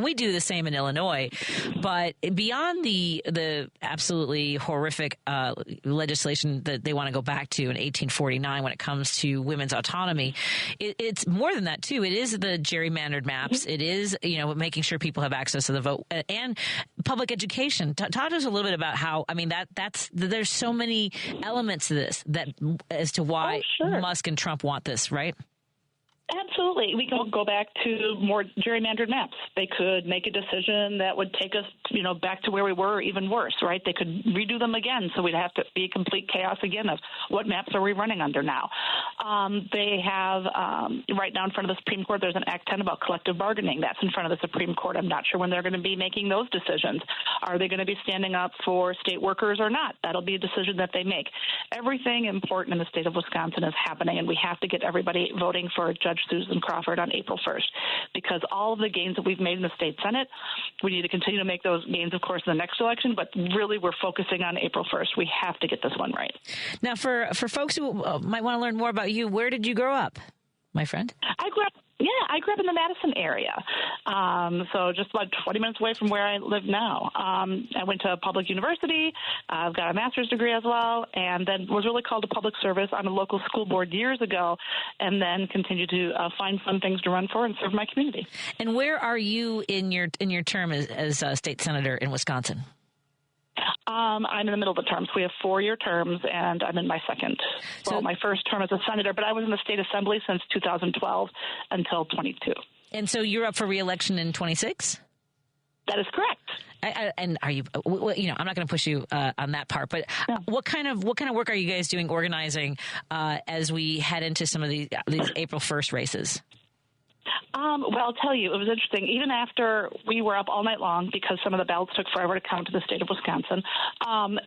Speaker 3: we do the same in Illinois. But beyond the absolutely horrific legislation that they want to go back to in 1849 when it comes to women's autonomy, it's more than that too. It is the gerrymandered maps. It is making sure people have access to the vote and public education. Talk to us a little bit about how. I mean there's so many elements to this as to why Musk and Trump want this, right?
Speaker 17: Absolutely. We can go back to more gerrymandered maps. They could make a decision that would take us, back to where we were, or even worse, right? They could redo them again, so we'd have to be complete chaos again of what maps are we running under now. They have, right now in front of the Supreme Court, there's an Act 10 about collective bargaining. That's in front of the Supreme Court. I'm not sure when they're going to be making those decisions. Are they going to be standing up for state workers or not? That'll be a decision that they make. Everything important in the state of Wisconsin is happening, and we have to get everybody voting for Judge Susan Crawford on April 1st, because all of the gains that we've made in the state Senate, we need to continue to make those gains, of course, in the next election, but really we're focusing on April 1st. We have to get this one right.
Speaker 3: Now, for folks who might want to learn more about you, where did you grow up, my friend?
Speaker 17: I grew up in the Madison area, so just about 20 minutes away from where I live now. I went to a public university. I've got a master's degree as well, and then was really called to public service on a local school board years ago, and then continued to find fun things to run for and serve my community. And
Speaker 3: where are you in your term as state senator in Wisconsin?
Speaker 17: I'm in the middle of the terms. We have 4-year terms, and I'm in my second. So my first term as a senator, but I was in the state assembly since 2012 until 22.
Speaker 3: And so you're up for re-election in 26?
Speaker 17: That is correct.
Speaker 3: And are you? I'm not going to push you on that part, but what kind of work are you guys doing organizing as we head into some of these April 1st races?
Speaker 17: Well, I'll tell you, it was interesting. Even after we were up all night long because some of the ballots took forever to count to the state of Wisconsin,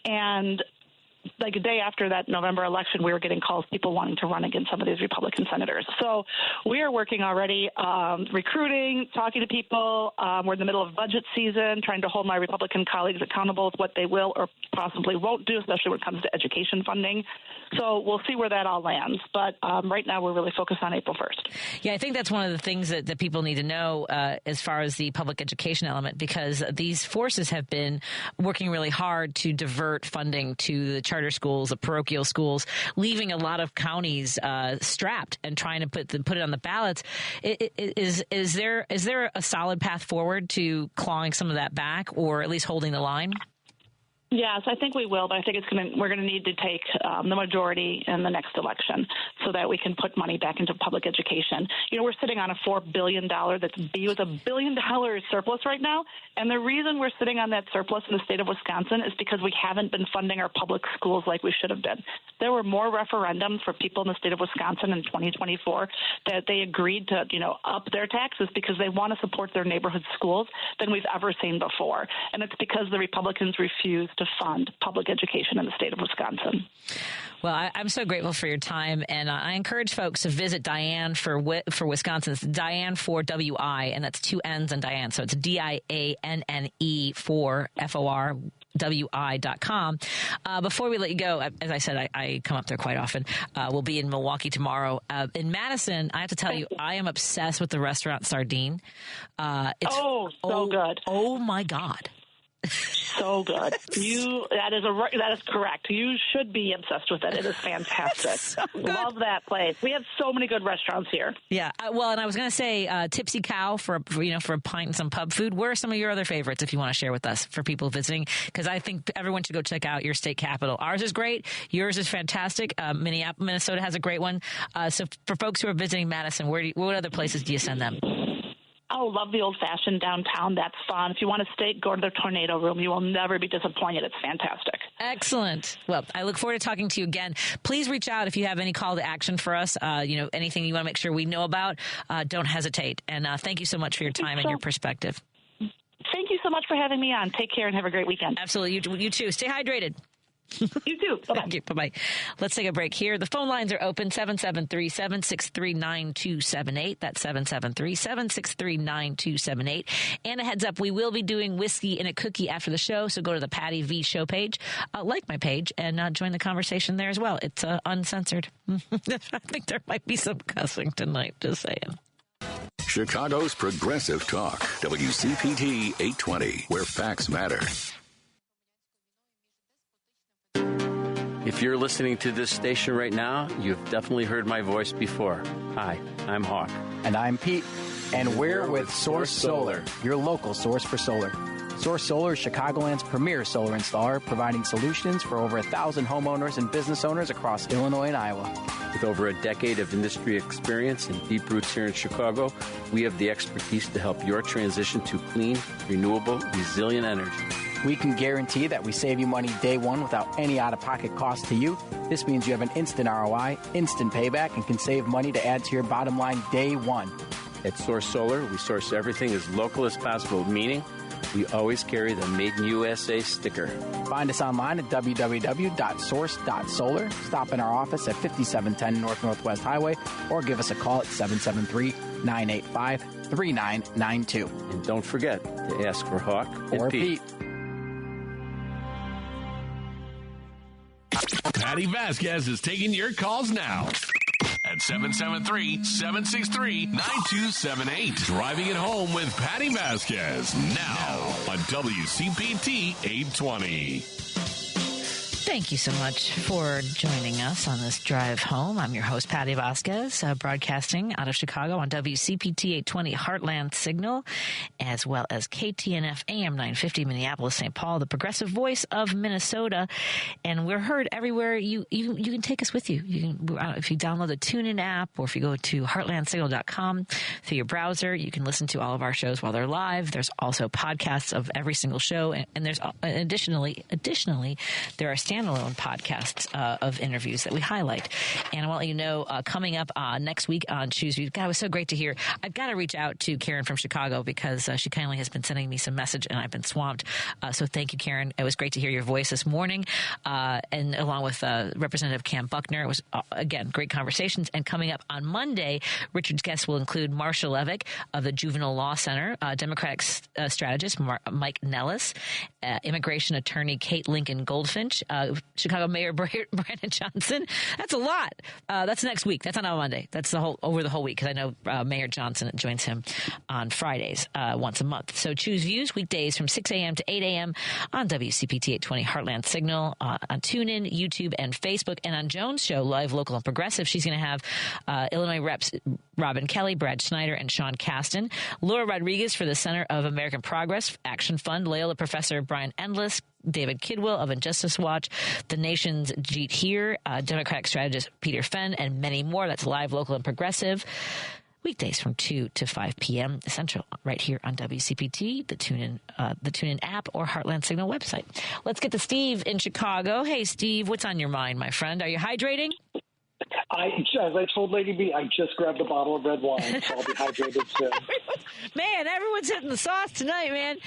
Speaker 17: and like a day after that November election, we were getting calls, people wanting to run against some of these Republican senators. So we are working already, recruiting, talking to people. We're in the middle of budget season, trying to hold my Republican colleagues accountable with what they will or possibly won't do, especially when it comes to education funding. So we'll see where that all lands. But right now we're really focused on April 1st.
Speaker 3: Yeah, I think that's one of the things that people need to know as far as the public education element, because these forces have been working really hard to divert funding to the charter schools, the parochial schools, leaving a lot of counties strapped and trying to put it on the ballots. Is there a solid path forward to clawing some of that back, or at least holding the line?
Speaker 17: Yes, I think we will, but I think we're going to need to take the majority in the next election so that we can put money back into public education. We're sitting on a $4 billion that's was $1 billion surplus right now, and the reason we're sitting on that surplus in the state of Wisconsin is because we haven't been funding our public schools like we should have been. There were more referendums for people in the state of Wisconsin in 2024 that they agreed to, up their taxes because they want to support their neighborhood schools than we've ever seen before, and it's because the Republicans refuse to fund public education in the state of Wisconsin.
Speaker 3: Well, I'm so grateful for your time, and I encourage folks to visit Diane for Wisconsin. It's Diane for WI, and that's 2 N's in Diane, so it's DIANNE for FOR. wi.com. Before we let you go, as I said, I come up there quite often. We'll be in Milwaukee tomorrow. In Madison, I have to tell you, I am obsessed with the restaurant Sardine. It's
Speaker 17: so good.
Speaker 3: Oh my God.
Speaker 17: So good. That is correct. You should be obsessed with it. It is fantastic.
Speaker 3: So
Speaker 17: love that place. We have so many good restaurants here.
Speaker 3: Yeah. Well, and I was going to say Tipsy Cow for a pint and some pub food. Where are some of your other favorites if you want to share with us for people visiting? Because I think everyone should go check out your state capital. Ours is great. Yours is fantastic. Minnesota has a great one. So for folks who are visiting Madison, what other places do you send them?
Speaker 17: Oh, love the old-fashioned downtown. That's fun. If you want to stay, go to the Tornado Room. You will never be disappointed. It's fantastic.
Speaker 3: Excellent. Well, I look forward to talking to you again. Please reach out if you have any call to action for us. Anything you want to make sure we know about, don't hesitate. And thank you so much for your time and your perspective.
Speaker 17: Thank you so much for having me on. Take care and have a great weekend.
Speaker 3: Absolutely. You too. Stay hydrated.
Speaker 17: You too. Bye-bye.
Speaker 3: Thank you. Bye-bye. Let's take a break here. The phone lines are open, 773-763-9278. That's 773-763-9278. And a heads up, we will be doing Whiskey in a Cookie after the show, so go to the Patty V show page, like my page, and join the conversation there as well. It's uncensored. I think there might be some cussing tonight, just saying.
Speaker 5: Chicago's Progressive Talk, WCPT 820, where facts matter.
Speaker 6: If you're listening to this station right now, you've definitely heard my voice before. Hi, I'm Hawk.
Speaker 7: And I'm Pete. And we're with Source Solar, your local source for solar. Source Solar is Chicagoland's premier solar installer, providing solutions for over 1,000 homeowners and business owners across Illinois and Iowa.
Speaker 6: With over a decade of industry experience and deep roots here in Chicago, we have the expertise to help your transition to clean, renewable, resilient energy.
Speaker 7: We can guarantee that we save you money day one without any out-of-pocket cost to you. This means you have an instant ROI, instant payback, and can save money to add to your bottom line day one.
Speaker 6: At Source Solar, we source everything as local as possible, meaning we always carry the Made in USA sticker.
Speaker 7: Find us online at www.source.solar. Stop in our office at 5710 North Northwest Highway or give us a call at 773-985-3992.
Speaker 6: And don't forget to ask for Hawk
Speaker 7: or
Speaker 6: and Pete.
Speaker 1: Patti Vasquez is taking your calls now at 773-763-9278. Driving it home with Patti Vasquez now on WCPT 820.
Speaker 3: Thank you so much for joining us on this drive home. I'm your host, Patti Vasquez, broadcasting out of Chicago on WCPT 820 Heartland Signal, as well as KTNF AM 950 Minneapolis, St. Paul, the progressive voice of Minnesota. And we're heard everywhere. You can take us with you. You can, if you download the TuneIn app or if you go to heartlandsignal.com through your browser, you can listen to all of our shows while they're live. There's also podcasts of every single show. And there's additionally, there are standalone podcasts of interviews that we highlight. And I want to let you know, coming up next week on Tuesday, God, it was so great to hear. I've got to reach out to Karen from Chicago because she kindly has been sending me some message and I've been swamped. So thank you, Karen. It was great to hear your voice this morning. And along with Representative Cam Buckner, it was, again, great conversations. And coming up on Monday, Richard's guests will include Marcia Levick of the Juvenile Law Center, Democratic strategist Mike Nellis, immigration attorney Kate Lincoln Goldfinch, Chicago Mayor Brandon Johnson. That's a lot. That's next week. That's not on Monday. That's over the whole week because I know Mayor Johnson joins him on Fridays once a month. So choose views weekdays from 6 a.m. to 8 a.m. on WCPT 820 Heartland Signal, on TuneIn, YouTube, and Facebook. And on Joan's show, Live, Local, and Progressive, she's going to have Illinois Reps Robin Kelly, Brad Schneider, and Sean Kasten. Laura Rodriguez for the Center of American Progress Action Fund, Loyola Professor Brian Endless, David Kidwell of Injustice Watch, The Nation's Jeet Heer, Democratic strategist Peter Fenn, and many more. That's Live, Local, and Progressive. Weekdays from 2 to 5 p.m. Central, right here on WCPT, the TuneIn app, or Heartland Signal website. Let's get to Steve in Chicago. Hey, Steve, what's on your mind, my friend? Are you hydrating?
Speaker 18: As I told Lady B, I just grabbed a bottle of red wine, so I'll be hydrated soon.
Speaker 3: Man, everyone's hitting the sauce tonight, man.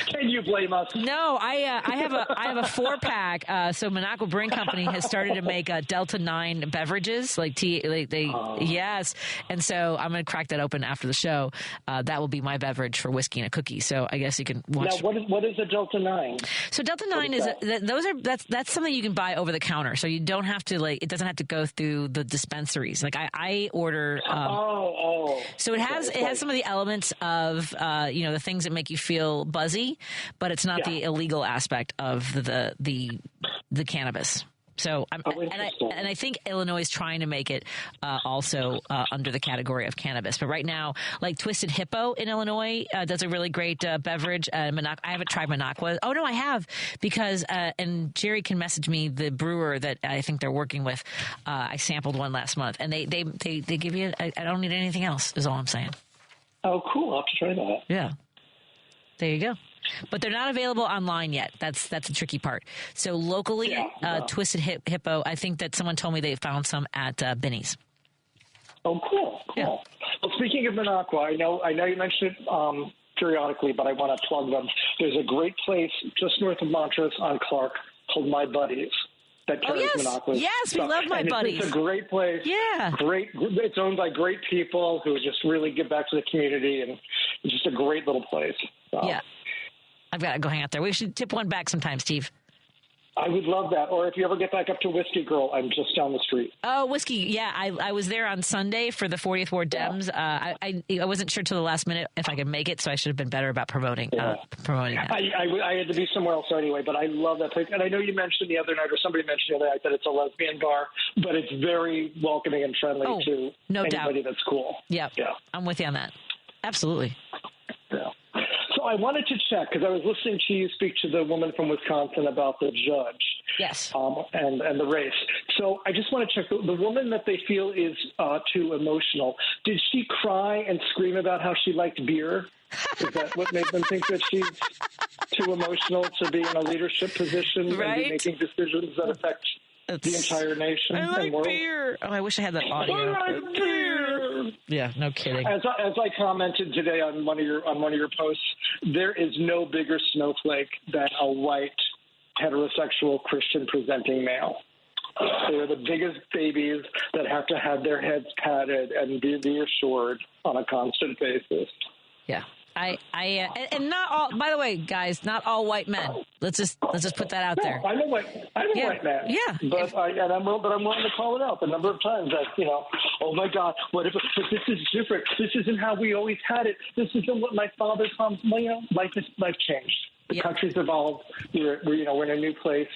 Speaker 18: Can you blame us?
Speaker 3: No, I have a 4-pack. So Minocqua Brewing Company has started to make Delta 9 beverages, yes. And so I'm going to crack that open after the show. That will be my beverage for whiskey and a cookie. So I guess you can watch.
Speaker 18: Now, what is a Delta 9?
Speaker 3: So Delta 9 that's something you can buy over the counter. So you don't have to it doesn't have to go through the dispensaries. Like I order. So it has some of the elements of the things that make you feel buzzy, but it's not the illegal aspect of the cannabis. So I think Illinois is trying to make it also under the category of cannabis. But right now, like Twisted Hippo in Illinois does a really great beverage. I haven't tried Minocqua. Oh no, I have, because and Jerry can message me the brewer that I think they're working with. I sampled one last month, and they give you. I don't need anything else. Is all I'm saying.
Speaker 18: Oh, cool! I'll have to try that.
Speaker 3: Yeah. There you go. But they're not available online yet. That's the tricky part. So locally, Twisted Hippo, I think that someone told me they found some at Binny's.
Speaker 18: Oh, cool.
Speaker 3: Yeah.
Speaker 18: Well, speaking of Minocqua, I know you mentioned it periodically, but I want to plug them. There's a great place just north of Montrose on Clark called My Buddies. That carries Minocqua.
Speaker 3: Yes, we love My Buddies.
Speaker 18: It's a great place.
Speaker 3: Yeah.
Speaker 18: It's owned by great people who just really give back to the community, and it's just a great little place. So.
Speaker 3: Yeah. I've got to go hang out there. We should tip one back sometime, Steve.
Speaker 18: I would love that. Or if you ever get back up to Whiskey Girl, I'm just down the street.
Speaker 3: Oh, Whiskey. Yeah, I was there on Sunday for the 40th Ward Dems. I wasn't sure till the last minute if I could make it, so I should have been better about promoting that.
Speaker 18: I had to be somewhere else anyway, but I love that place. And I know you mentioned the other night, or somebody mentioned the other night, that it's a lesbian bar, but it's very welcoming and friendly to anybody that's cool.
Speaker 3: Yeah, I'm with you on that. Absolutely.
Speaker 18: Yeah. So I wanted to check, because I was listening to you speak to the woman from Wisconsin about the judge.
Speaker 3: Yes.
Speaker 18: And the race. So I just want to check, the woman that they feel is too emotional, did she cry and scream about how she liked beer? Is that what made them think that she's too emotional to be in a leadership position and be making decisions that affect the entire nation and world?
Speaker 3: Beer. Oh, I wish I had that audio.
Speaker 18: I like beer.
Speaker 3: Yeah, no kidding.
Speaker 18: As I commented today on one of your posts, there is no bigger snowflake than a white heterosexual Christian presenting male. They are the biggest babies that have to have their heads patted and be reassured on a constant basis.
Speaker 3: Yeah. And not all. By the way, guys, not all white men. Let's just put that out there.
Speaker 18: I'm a white man.
Speaker 3: Yeah,
Speaker 18: but I'm willing to call it out a number of times. That oh my God, what if? But this is different. This isn't how we always had it. This isn't what my father's mom. Life changed. The country's evolved. We're in a new place.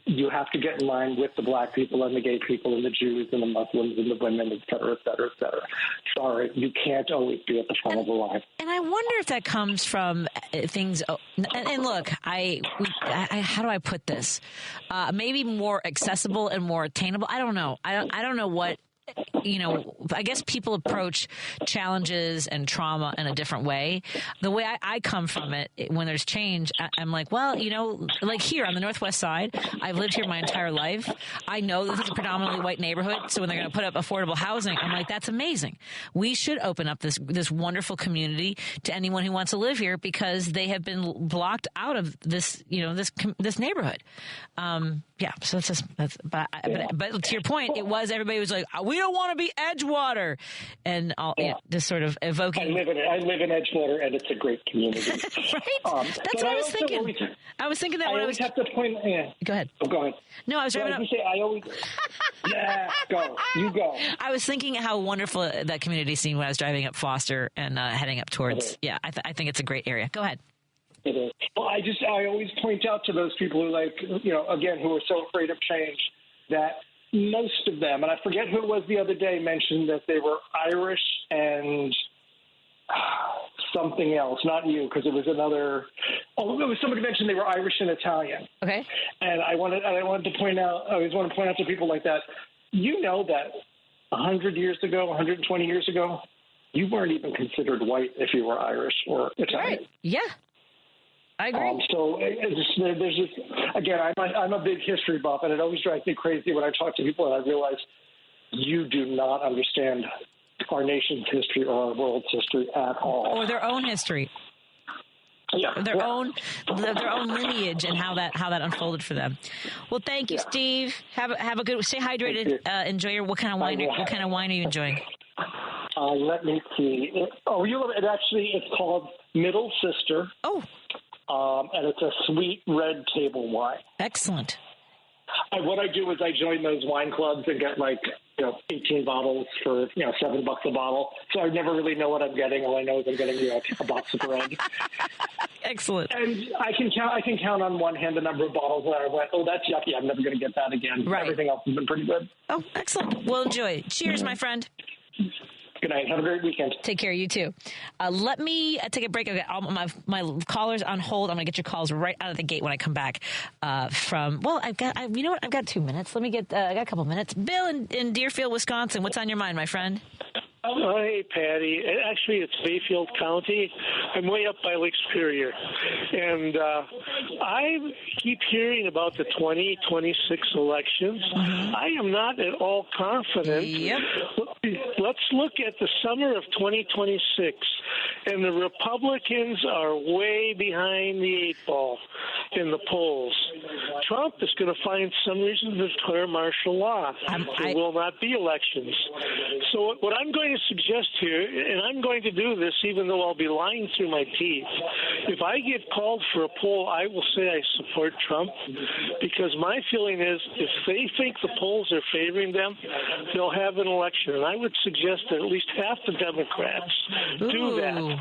Speaker 18: You have to get in line with the black people and the gay people and the Jews and the Muslims and the women, et cetera, et cetera, et cetera. Sorry, you can't always be at the front of the line.
Speaker 3: And I wonder if that comes from things. And look, I how do I put this? Maybe more accessible and more attainable. I don't know. I don't know what. I guess people approach challenges and trauma in a different way. The way I come from it, when there's change, I'm like, well, like here on the Northwest Side, I've lived here my entire life. I know this is a predominantly white neighborhood, so when they're going to put up affordable housing, I'm like, that's amazing. We should open up this wonderful community to anyone who wants to live here, because they have been blocked out of this, this neighborhood. So it's just but to your point, everybody was like, we don't want to be Edgewater, and all just sort of evoking.
Speaker 18: I live in Edgewater, and it's a great community.
Speaker 3: Right? That's what I was thinking. I was thinking that when I was.
Speaker 18: Have to point. Yeah.
Speaker 3: Go ahead.
Speaker 18: Oh, go ahead.
Speaker 3: No, I was driving up.
Speaker 18: I always. Yeah, go. You go.
Speaker 3: I was thinking how wonderful that community seemed when I was driving up Foster and heading up towards. Yeah, I think it's a great area. Go ahead.
Speaker 18: It is. Well, I always point out to those people who again, who are so afraid of change, that most of them, and I forget who it was the other day, mentioned that they were Irish and something else, not you, because it was another. Oh, it was somebody mentioned they were Irish and Italian.
Speaker 3: Okay.
Speaker 18: And I wanted to point out. I always want to point out to people like that. That 100 years ago, 120 years ago, you weren't even considered white if you were Irish or Italian.
Speaker 3: Right. Yeah. I agree.
Speaker 18: So there's just, again, I'm a big history buff, and it always drives me crazy when I talk to people and I realize you do not understand our nation's history or our world's history at all.
Speaker 3: Or their own history.
Speaker 18: Yeah.
Speaker 3: Their own lineage and how that unfolded for them. Well, thank you, Steve. Have a good. Stay hydrated. Enjoy your. What kind of wine? What kind of wine are you enjoying?
Speaker 18: Let me see. It's called Middle Sister.
Speaker 3: Oh.
Speaker 18: And it's a sweet red table wine.
Speaker 3: Excellent.
Speaker 18: What I do is I join those wine clubs and get 18 bottles for $7 a bottle. So I never really know what I'm getting. All I know is I'm getting a box of bread.
Speaker 3: Excellent.
Speaker 18: And I can count on one hand the number of bottles where I went, oh, that's yucky. I'm never going to get that again.
Speaker 3: Right.
Speaker 18: Everything else has been pretty good.
Speaker 3: Oh, excellent. Well, enjoy. Cheers, my friend.
Speaker 18: Good night. Have a great weekend.
Speaker 3: Take care. You too. Let me take a break. I've got all my callers on hold. I'm going to get your calls right out of the gate when I come back I've got 2 minutes. Let me I got a couple minutes. Bill in Deerfield, Wisconsin. What's on your mind, my friend?
Speaker 19: Hey, Patty. Actually, it's Bayfield County. I'm way up by Lake Superior. And I keep hearing about the 2026 elections.
Speaker 3: Mm-hmm.
Speaker 19: I am not at all confident.
Speaker 3: Yep.
Speaker 19: Let's look at the summer of 2026. And the Republicans are way behind the 8 ball in the polls. Trump is going to find some reason to declare martial law. There will not be elections. So what I'm going to suggest here, and I'm going to do this even though I'll be lying through my teeth, if I get called for a poll, I will say I support Trump, because my feeling is if they think the polls are favoring them, they'll have an election. And I would suggest that at least half the Democrats do that.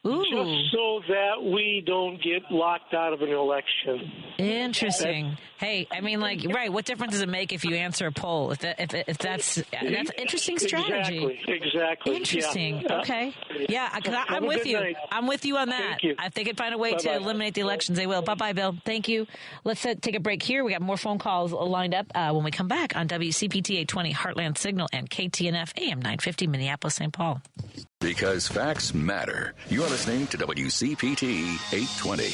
Speaker 19: Just so that we don't get locked out of an election.
Speaker 3: Interesting. Hey, I mean, right, what difference does it make if you answer a poll? If that's an interesting strategy.
Speaker 19: Exactly.
Speaker 3: Interesting.
Speaker 19: Yeah.
Speaker 3: Okay. Yeah, I'm with you.
Speaker 19: Night.
Speaker 3: I'm with you on that.
Speaker 19: Thank you.
Speaker 3: If they could find a way to eliminate the elections, they will. Bye-bye, Bill. Thank you. Let's take a break here. We got more phone calls lined up when we come back on WCPT 820 Heartland Signal and KTNF AM 950 Minneapolis, St. Paul.
Speaker 5: Because facts matter. You're listening to WCPT 820.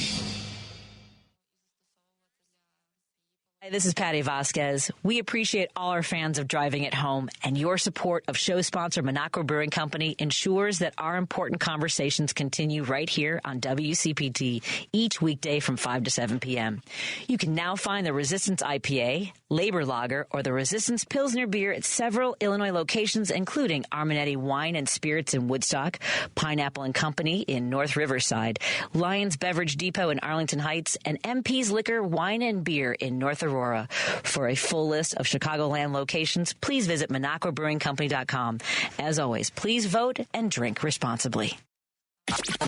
Speaker 3: Hi, this is Patti Vasquez. We appreciate all our fans of Driving It Home, and your support of show sponsor Monaco Brewing Company ensures that our important conversations continue right here on WCPT each weekday from 5 to 7 p.m. You can now find the Resistance IPA, Labor Lager, or the Resistance Pilsner beer at several Illinois locations, including Armanetti Wine and Spirits in Woodstock, Pineapple and Company in North Riverside, Lions Beverage Depot in Arlington Heights, and MP's Liquor, Wine, and Beer in North Aurora. For a full list of Chicagoland locations, please visit MonacoBrewingCompany.com. As always, please vote and drink responsibly.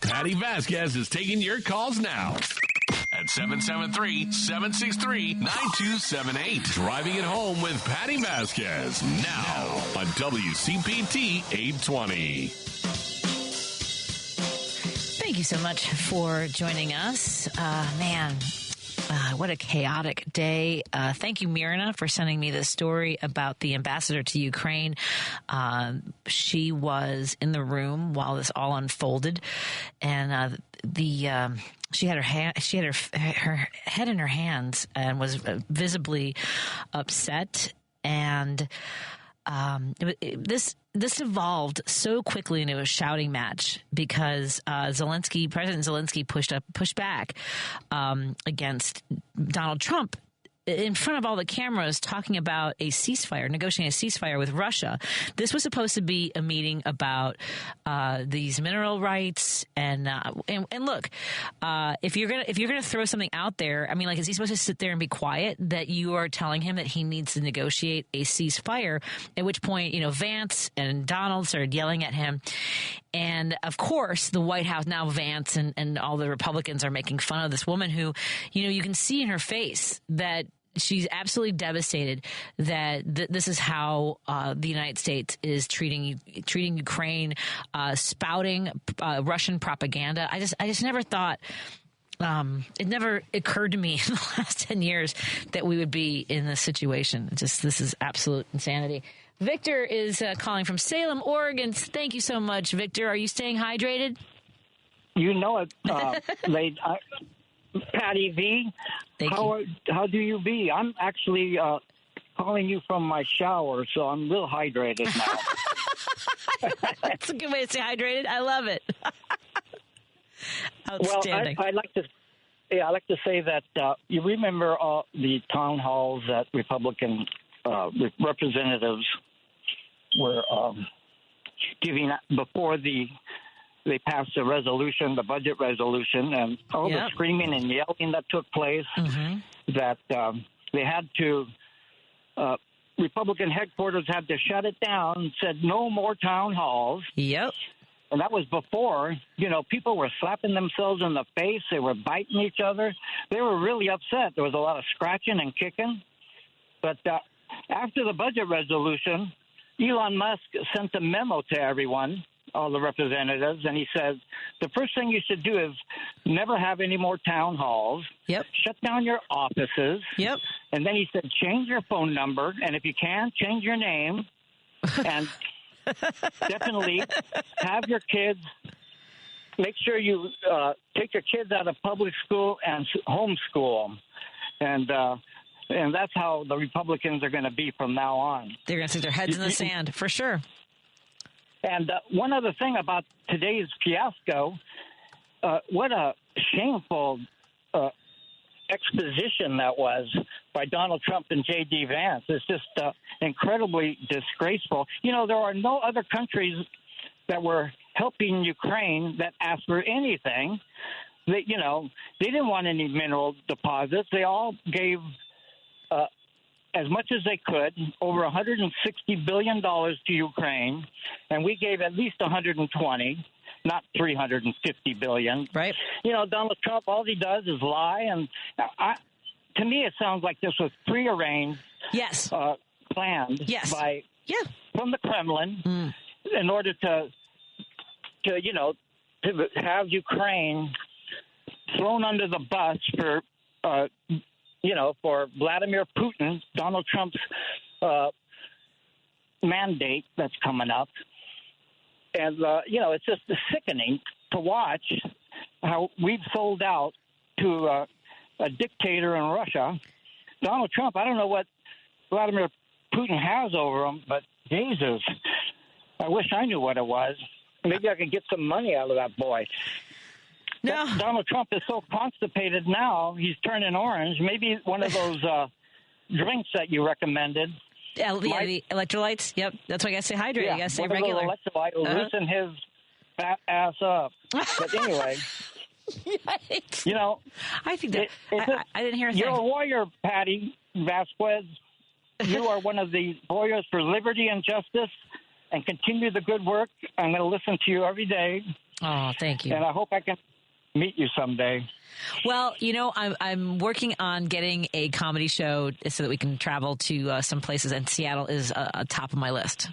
Speaker 1: Patti Vasquez is taking your calls now at 773-763-9278. Driving it home with Patti Vasquez now on WCPT 820.
Speaker 3: Thank you so much for joining us. What a chaotic day. Thank you, Mirna, for sending me this story about the ambassador to Ukraine. She was in the room while this all unfolded, and she had her head in her hands and was visibly upset. And this evolved so quickly into a shouting match because President Zelensky pushed back against Donald Trump in front of all the cameras, talking about negotiating a ceasefire with Russia. This was supposed to be a meeting about these mineral rights, and look, if you're gonna throw something out there, I mean, is he supposed to sit there and be quiet? That you are telling him that he needs to negotiate a ceasefire? At which point, Vance and Donald started yelling at him, and of course, the White House, now Vance and all the Republicans, are making fun of this woman who, you can see in her face that she's absolutely devastated that this is how the United States is treating Ukraine, spouting Russian propaganda. I just never thought. It never occurred to me in the last 10 years that we would be in this situation. This is absolute insanity. Victor is calling from Salem, Oregon. Thank you so much, Victor. Are you staying hydrated?
Speaker 20: You know it, Patty V. How do you be? I'm actually calling you from my shower, so I'm real hydrated now.
Speaker 3: That's a good way to say hydrated. I love it.
Speaker 20: Well,
Speaker 3: Outstanding.
Speaker 20: I'd like to say that you remember all the town halls that Republican representatives were giving before they passed the resolution, the budget resolution, and all the screaming and yelling that took place. That they had to. Republican headquarters had to shut it down and said no more town halls.
Speaker 3: Yep.
Speaker 20: And that was before, people were slapping themselves in the face. They were biting each other. They were really upset. There was a lot of scratching and kicking. But after the budget resolution, Elon Musk sent a memo to everyone, all the representatives, and he says, the first thing you should do is never have any more town halls.
Speaker 3: Yep.
Speaker 20: Shut down your offices.
Speaker 3: Yep.
Speaker 20: And then he said, change your phone number, and if you can, change your name. And definitely have your kids, make sure you take your kids out of public school and homeschool them. And that's how the Republicans are going to be from now on.
Speaker 3: They're going to stick their heads in the sand, for sure.
Speaker 20: And one other thing about today's fiasco, what a shameful exposition that was by Donald Trump and J.D. Vance. It's just incredibly disgraceful. There are no other countries that were helping Ukraine that asked for anything. They didn't want any mineral deposits. They all gave as much as they could, over $160 billion to Ukraine, and we gave at least 120, not 350 billion.
Speaker 3: Right.
Speaker 20: Donald Trump, all he does is lie, and to me, it sounds like this was prearranged.
Speaker 3: Yes.
Speaker 20: Planned.
Speaker 3: Yes.
Speaker 20: From the Kremlin in order to have Ukraine thrown under the bus for Vladimir Putin, Donald Trump's mandate that's coming up. And, it's just sickening to watch how we've sold out to a dictator in Russia. Donald Trump, I don't know what Vladimir Putin has over him, but Jesus, I wish I knew what it was. Maybe I could get some money out of that boy.
Speaker 3: No.
Speaker 20: Donald Trump is so constipated now, he's turning orange. Maybe one of those drinks that you recommended.
Speaker 3: Yeah, the electrolytes. Yep. That's why I got to stay hydrated.
Speaker 20: Yeah,
Speaker 3: you got to stay
Speaker 20: one
Speaker 3: regular.
Speaker 20: Of those electrolytes will loosen his fat ass up. But anyway,
Speaker 3: I think that I didn't hear a thing.
Speaker 20: You're a warrior, Patti Vasquez. You are one of the warriors for liberty and justice, and continue the good work. I'm going to listen to you every day.
Speaker 3: Oh, thank you.
Speaker 20: And I hope I can meet you someday.
Speaker 3: Well, I'm working on getting a comedy show so that we can travel to some places, and Seattle is top of my list.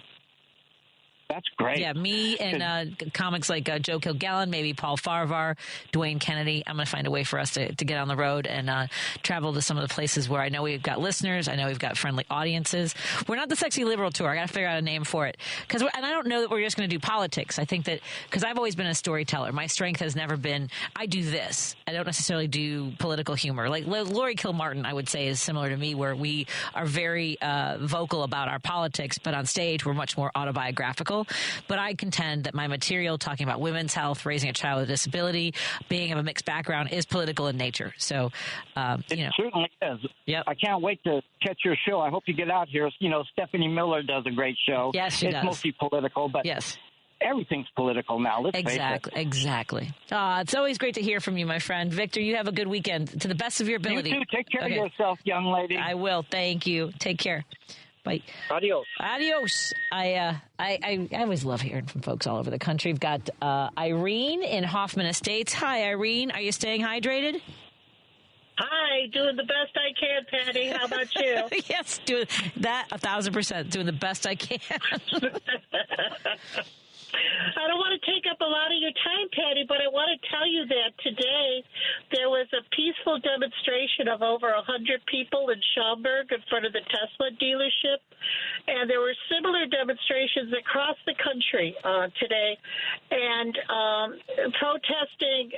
Speaker 20: That's great.
Speaker 3: Yeah, me and comics like Joe Kilgallen, maybe Paul Farvar, Dwayne Kennedy. I'm going to find a way for us to get on the road and travel to some of the places where I know we've got listeners. I know we've got friendly audiences. We're not the Sexy Liberal Tour. I got to figure out a name for it. And I don't know that we're just going to do politics. I think that because I've always been a storyteller. My strength has never been, I do this. I don't necessarily do political humor. Like Lori Kilmartin, I would say, is similar to me, where we are very vocal about our politics, but on stage we're much more autobiographical. But I contend that my material talking about women's health, raising a child with a disability, being of a mixed background is political in nature. So,
Speaker 20: it certainly is.
Speaker 3: Yep.
Speaker 20: I can't wait to catch your show. I hope you get out here. Stephanie Miller does a great show.
Speaker 3: Yes, she does.
Speaker 20: It's mostly political, but
Speaker 3: yes.
Speaker 20: Everything's political now. Let's face it.
Speaker 3: Exactly. It's always great to hear from you, my friend. Victor, you have a good weekend to the best of your ability.
Speaker 20: You too. Take care of yourself, young lady.
Speaker 3: I will. Thank you. Take care. Bye.
Speaker 20: Adios.
Speaker 3: I always love hearing from folks all over the country. We've got Irene in Hoffman Estates. Hi, Irene. Are you staying hydrated?
Speaker 21: Hi, doing the best I can, Patty. How about you?
Speaker 3: Yes, doing that 1,000%. Doing the best I can.
Speaker 21: I don't want to take up a lot of your time, Patty, but I want to tell you that today there was a peaceful demonstration of over 100 people in Schaumburg in front of the Tesla dealership, and there were similar demonstrations across the country today, and protesting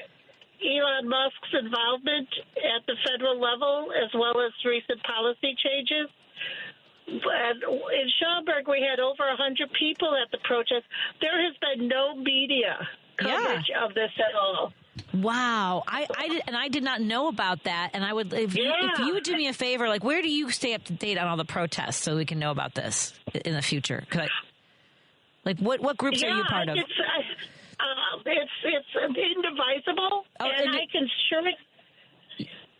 Speaker 21: Elon Musk's involvement at the federal level as well as recent policy changes. in Schaumburg, we had over 100 people at the protest. There has been no media coverage of this at all.
Speaker 3: Wow, I did not know about that. And I would, if you would do me a favor, like, where do you stay up to date on all the protests so we can know about this in the future? What groups are you part of?
Speaker 21: It's indivisible, and I can sure.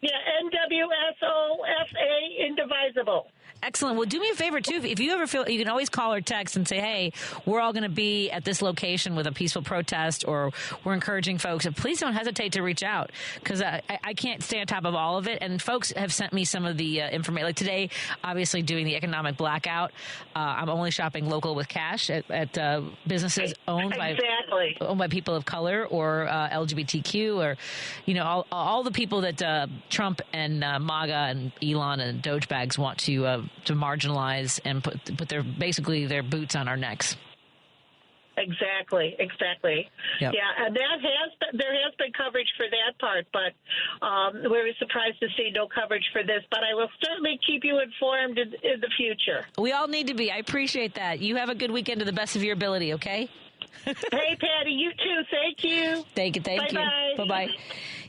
Speaker 21: Yeah, NWSOFA, indivisible.
Speaker 3: Excellent. Well, do me a favor, too. If you ever feel, you can always call or text and say, hey, we're all going to be at this location with a peaceful protest, or we're encouraging folks. And please don't hesitate to reach out, because I can't stay on top of all of it. And folks have sent me some of the information. Like today, obviously doing the economic blackout. I'm only shopping local with cash at businesses owned by people of color or LGBTQ, or, all the people that Trump and MAGA and Elon and Dogebags want to marginalize and put their boots on our necks.
Speaker 21: Exactly.
Speaker 3: Yep.
Speaker 21: Yeah, and there has been coverage for that part, but we were surprised to see no coverage for this. But I will certainly keep you informed in the future.
Speaker 3: We all need to be. I appreciate that. You have a good weekend to the best of your ability, okay?
Speaker 21: Hey, Patty, you too. Thank you.
Speaker 3: Thank you.
Speaker 21: Bye-bye.
Speaker 3: Bye-bye.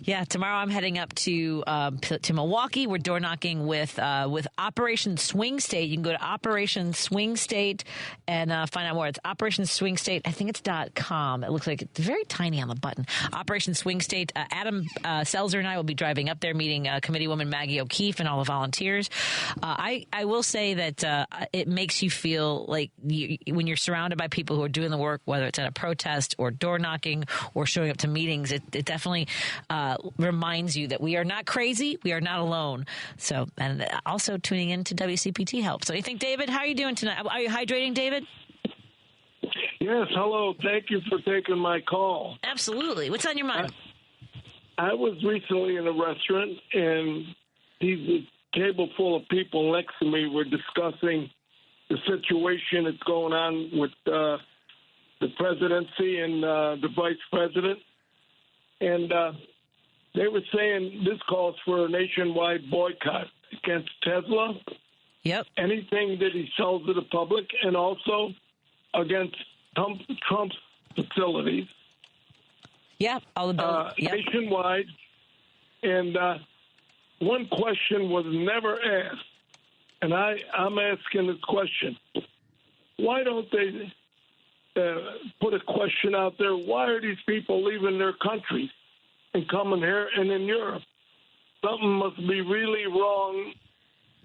Speaker 3: Yeah, tomorrow I'm heading up to Milwaukee. We're door knocking with Operation Swing State. You can go to Operation Swing State and find out more. It's Operation Swing State. I think it's .com. It looks like it's very tiny on the button. Operation Swing State. Adam Selzer and I will be driving up there, meeting Committeewoman Maggie O'Keefe and all the volunteers. I will say that it makes you feel like when you're surrounded by people who are doing the work, whether it's at a protest or door knocking or showing up to meetings, it definitely reminds you that we are not crazy. We are not alone. So, and also tuning in to WCPT helps. So you think, David, how are you doing tonight? Are you hydrating, David?
Speaker 4: Yes. Hello. Thank you for taking my call.
Speaker 3: Absolutely. What's on your mind?
Speaker 4: I was recently in a restaurant, and a table full of people next to me were discussing the situation that's going on with the presidency and the vice president. And they were saying this calls for a nationwide boycott against Tesla.
Speaker 3: Yep.
Speaker 4: Anything that he sells to the public, and also against Trump's facilities.
Speaker 3: Yeah, all the bills.
Speaker 4: Nationwide. And one question was never asked, and I'm asking this question. Why don't they put a question out there? Why are these people leaving their countries and coming here and in Europe? Something must be really wrong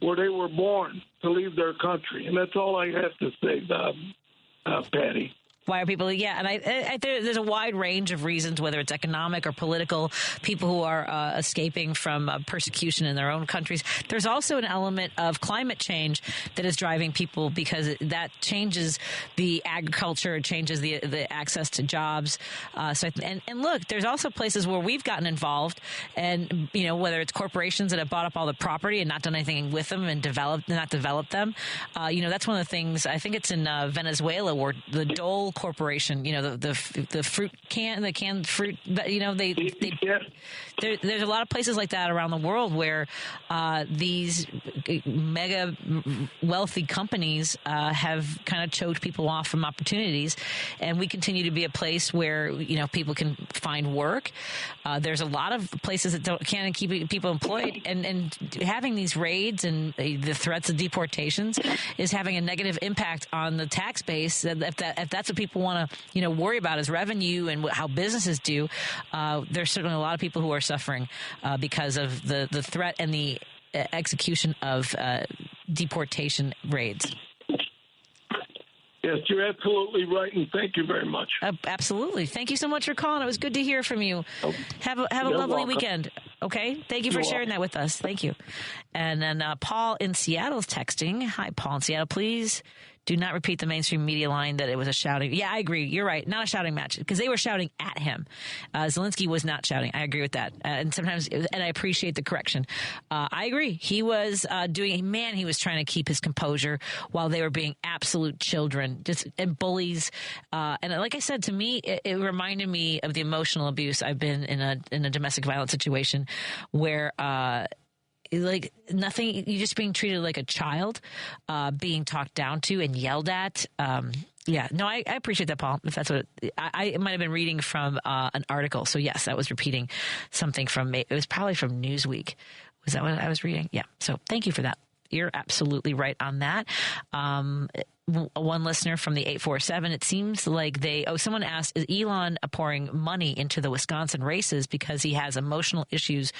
Speaker 4: where they were born to leave their country. And that's all I have to say, Patty.
Speaker 3: Why are people? Yeah, and there's a wide range of reasons, whether it's economic or political. People who are escaping from persecution in their own countries. There's also an element of climate change that is driving people, because that changes the agriculture, it changes the access to jobs. And look, there's also places where we've gotten involved, and whether it's corporations that have bought up all the property and not done anything with them and not developed them. That's one of the things. I think it's in Venezuela, where the Dole Corporation, the fruit the canned fruit, there's a lot of places like that around the world where these mega wealthy companies have kind of choked people off from opportunities, and we continue to be a place where people can find work. There's a lot of places that can't keep people employed, and having these raids and the threats of deportations is having a negative impact on the tax base. If that's what people want to worry about is revenue and how businesses do, there's certainly a lot of people who are suffering because of the threat and the execution of deportation raids.
Speaker 4: Yes, you're absolutely right, and thank you very much.
Speaker 3: Absolutely. Thank you so much for calling. It was good to hear from you. Have a lovely weekend. Okay? Thank you for sharing that with us. Thank you. And then Paul in Seattle is texting. Hi, Paul in Seattle. Please do not repeat the mainstream media line that it was a shouting. Yeah, I agree. You're right. Not a shouting match, because they were shouting at him. Zelensky was not shouting. I agree with that. And I appreciate the correction. I agree. He was he was trying to keep his composure while they were being absolute children and bullies. And like I said, to me, it reminded me of the emotional abuse. I've been in a domestic violence situation where, like nothing. You're just being treated like a child, being talked down to and yelled at. Yeah, no, I appreciate that, Paul. If that's what I might have been reading from an article. So yes, that was repeating something from. It was probably from Newsweek. Was that what I was reading? Yeah. So thank you for that. You're absolutely right on that. One listener from the 847, it seems like someone asked, is Elon pouring money into the Wisconsin races because he has emotional issues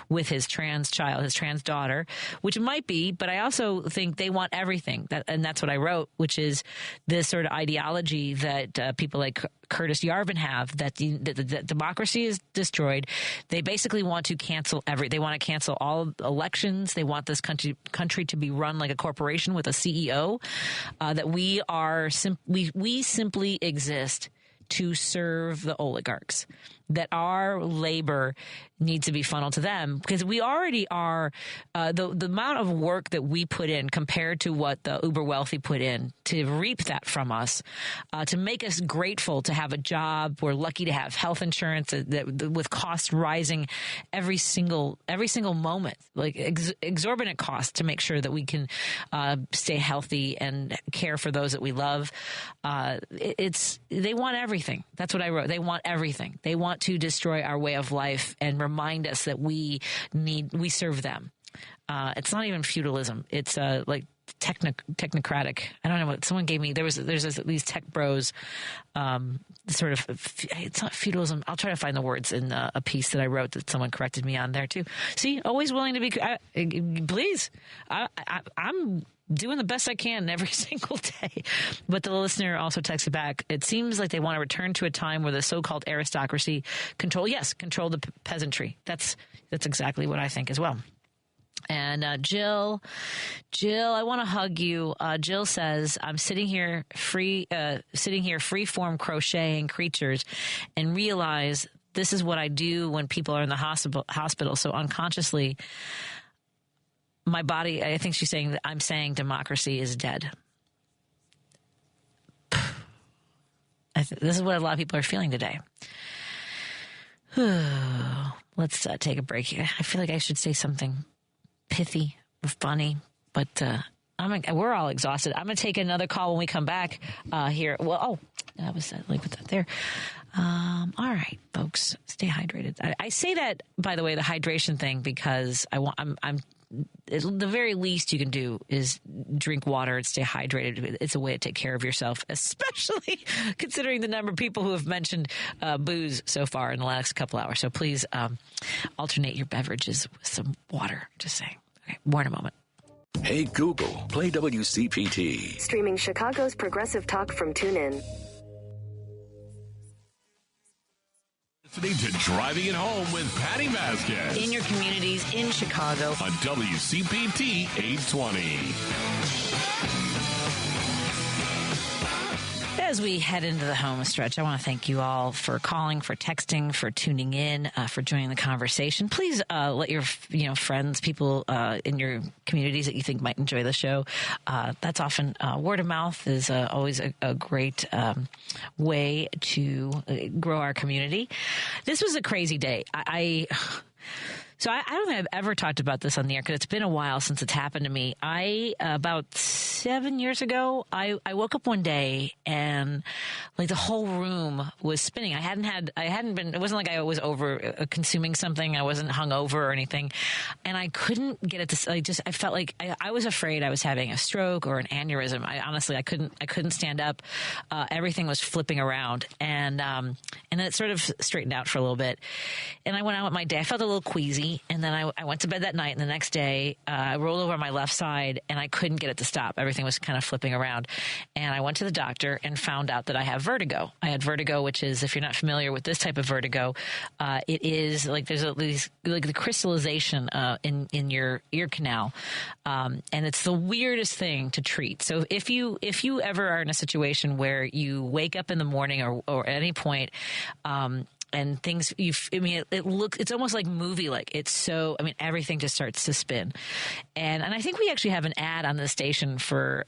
Speaker 3: with his trans child, his trans daughter, which might be, but I also think they want everything. And that's what I wrote, which is this sort of ideology that people like Curtis Yarvin have, that the democracy is destroyed. They basically want to cancel they want to cancel all elections. They want this country to be run like a corporation with a CEO, that we simply exist to serve the oligarchs, that our labor needs to be funneled to them, because we already are, the amount of work that we put in compared to what the uber wealthy put in to reap that from us, to make us grateful to have a job. We're lucky to have health insurance with costs rising every single moment, like exorbitant costs to make sure that we can stay healthy and care for those that we love. They want everything. That's what I wrote. They want everything. They want to destroy our way of life and remind us that we serve them. It's not even feudalism. It's like technocratic. I don't know what someone gave me. There's these tech bros, sort of. It's not feudalism. I'll try to find the words in a piece that I wrote that someone corrected me on there too. See, always willing to be. Please, I'm doing the best I can every single day. But the listener also texted back, it seems like they want to return to a time where the so-called aristocracy control the peasantry. That's exactly what I think as well. And Jill, I want to hug you. Jill says, I'm sitting here free-form crocheting creatures and realize this is what I do when people are in the hospital. So unconsciously, my body, I think she's saying that I'm saying democracy is dead. This is what a lot of people are feeling today. Let's take a break here. I feel like I should say something pithy or funny, but we're all exhausted. I'm going to take another call when we come back here. Well, let me put that there. All right, folks, stay hydrated. I say that, by the way, the hydration thing, because the very least you can do is drink water and stay hydrated. It's a way to take care of yourself, especially considering the number of people who have mentioned booze so far in the last couple hours. So please alternate your beverages with some water. Just saying. Okay, more in a moment.
Speaker 5: Hey, Google, play WCPT.
Speaker 16: Streaming Chicago's progressive talk from TuneIn.
Speaker 1: Listening to Driving It Home with Patti Vasquez.
Speaker 3: In your communities in Chicago.
Speaker 1: On WCPT 820.
Speaker 3: As we head into the home stretch, I want to thank you all for calling, for texting, for tuning in, for joining the conversation. Please let your friends, people in your communities that you think might enjoy the show. That's often word of mouth is always a great way to grow our community. This was a crazy day. So I don't think I've ever talked about this on the air because it's been a while since it's happened to me. About 7 years ago, I woke up one day and like the whole room was spinning. It wasn't like I was over consuming something. I wasn't hungover or anything. And I couldn't get it to, I felt like I was afraid I was having a stroke or an aneurysm. I couldn't stand up. Everything was flipping around. And then it sort of straightened out for a little bit. And I went out with my day. I felt a little queasy. And then I went to bed that night, and the next day I rolled over on my left side, and I couldn't get it to stop. Everything was kind of flipping around. And I went to the doctor and found out that I have vertigo. I had vertigo, which is, if you're not familiar with this type of vertigo, it is like there's at least like the crystallization in your ear canal. And it's the weirdest thing to treat. So if you ever are in a situation where you wake up in the morning or at any point, and things, it's almost like movie-like. It's so, everything just starts to spin. And I think we actually have an ad on the station for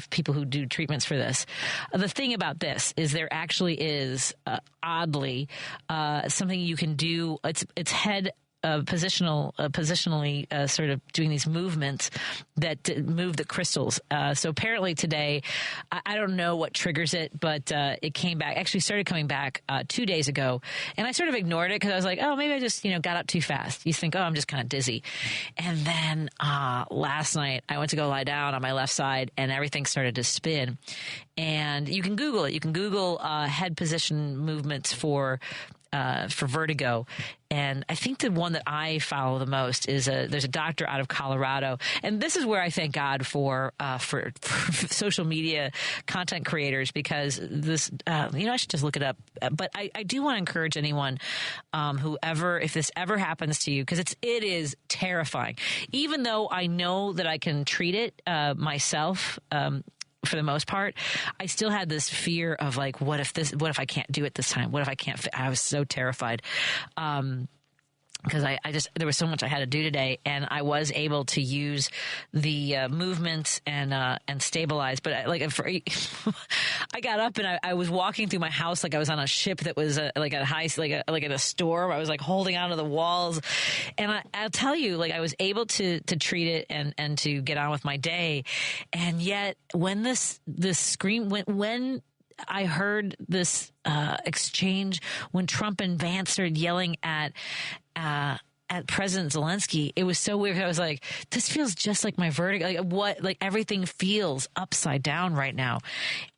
Speaker 3: people who do treatments for this. The thing about this is there actually is, oddly, something you can do. It's head positionally sort of doing these movements that move the crystals. So apparently today, I don't know what triggers it, but it came back. Actually started coming back 2 days ago, and I sort of ignored it because I was like, oh, maybe I just got up too fast. You think, oh, I'm just kind of dizzy. And then last night I went to go lie down on my left side, and everything started to spin. And you can Google it. You can Google head position movements for vertigo. And I think the one that I follow the most is there's a doctor out of Colorado. And this is where I thank God for social media content creators, because this, I should just look it up. But I do want to encourage anyone, if this ever happens to you, because it is terrifying. Even though I know that I can treat it myself, for the most part, I still had this fear of like, what if I can't do it this time? What if I can't I was so terrified. Because there was so much I had to do today, and I was able to use the movements and stabilize. But I got up and I was walking through my house like I was on a ship that was like in a storm. I was like holding onto the walls, and I'll tell you, like I was able to treat it and to get on with my day. And yet, when this scream when I heard this exchange, when Trump and Vance started yelling at President Zelensky, it was so weird. I was like, this feels just like my vertigo. Like everything feels upside down right now.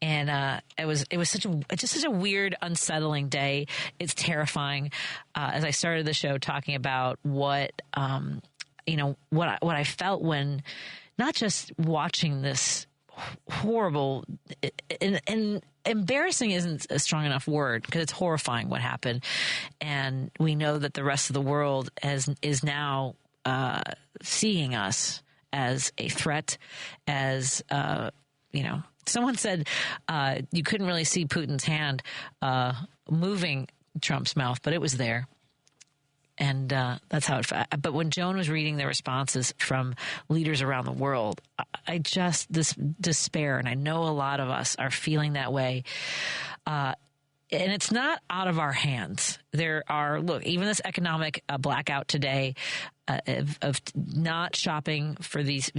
Speaker 3: And it was such a weird, unsettling day. It's terrifying. As I started the show talking about what I felt when not just watching this horrible and embarrassing isn't a strong enough word, because it's horrifying what happened, and we know that the rest of the world is now seeing us as a threat. As someone said, you couldn't really see Putin's hand moving Trump's mouth, but it was there. And that's how it felt. But when Joan was reading the responses from leaders around the world, this despair, and I know a lot of us are feeling that way. And it's not out of our hands. Even this economic blackout today of not shopping for these,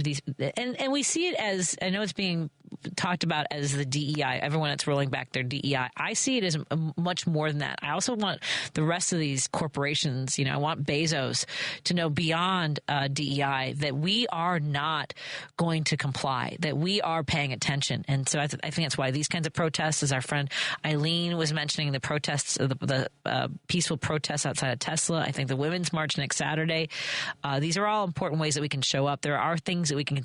Speaker 3: and we see it as, I know it's being talked about as the DEI, everyone that's rolling back their DEI. I see it as much more than that. I also want the rest of these corporations, I want Bezos to know beyond DEI that we are not going to comply, that we are paying attention. And so I think that's why these kinds of protests, as our friend Eileen was mentioning, the protests, the peaceful protests outside of Tesla. I think the Women's March next Saturday. These are all important ways that we can show up. There are things that we can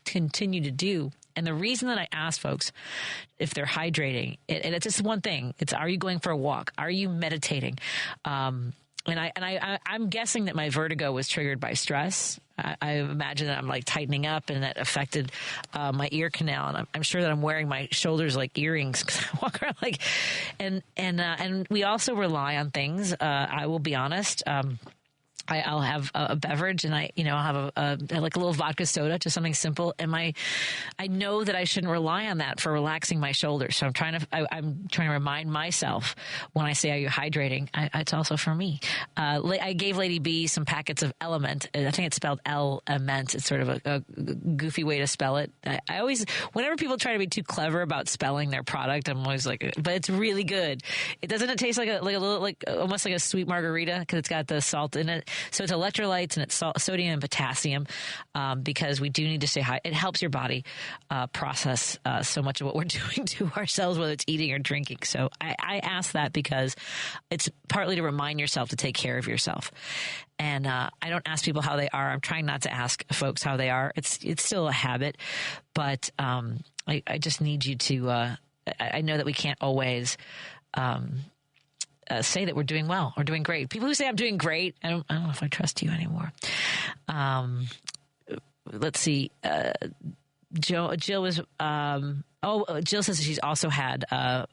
Speaker 3: continue to do. And the reason that I ask folks if they're hydrating, and it's just one thing, it's, are you going for a walk? Are you meditating? And I'm guessing that my vertigo was triggered by stress. I imagine that I'm like tightening up, and that affected my ear canal. And I'm sure that I'm wearing my shoulders like earrings because I walk around like, and we also rely on things. I will be honest. I'll have a beverage, and I'll have a little vodka soda, just something simple. And I know that I shouldn't rely on that for relaxing my shoulders. So I'm trying to remind myself when I say, "Are you hydrating?" It's also for me. I gave Lady B some packets of Element. I think it's spelled L-ament. It's sort of a goofy way to spell it. I always, whenever people try to be too clever about spelling their product, I'm always like, but it's really good. Doesn't it taste like a little, almost like a sweet margarita, because it's got the salt in it. So it's electrolytes, and it's sodium and potassium, because we do need to stay high. It helps your body process so much of what we're doing to ourselves, whether it's eating or drinking. So I ask that because it's partly to remind yourself to take care of yourself. And I don't ask people how they are. I'm trying not to ask folks how they are. It's still a habit, but I just need you to. I know that we can't always. Say that we're doing well or doing great. People who say I'm doing great, I don't know if I trust you anymore. Let's see. Jill was. Jill says she's also had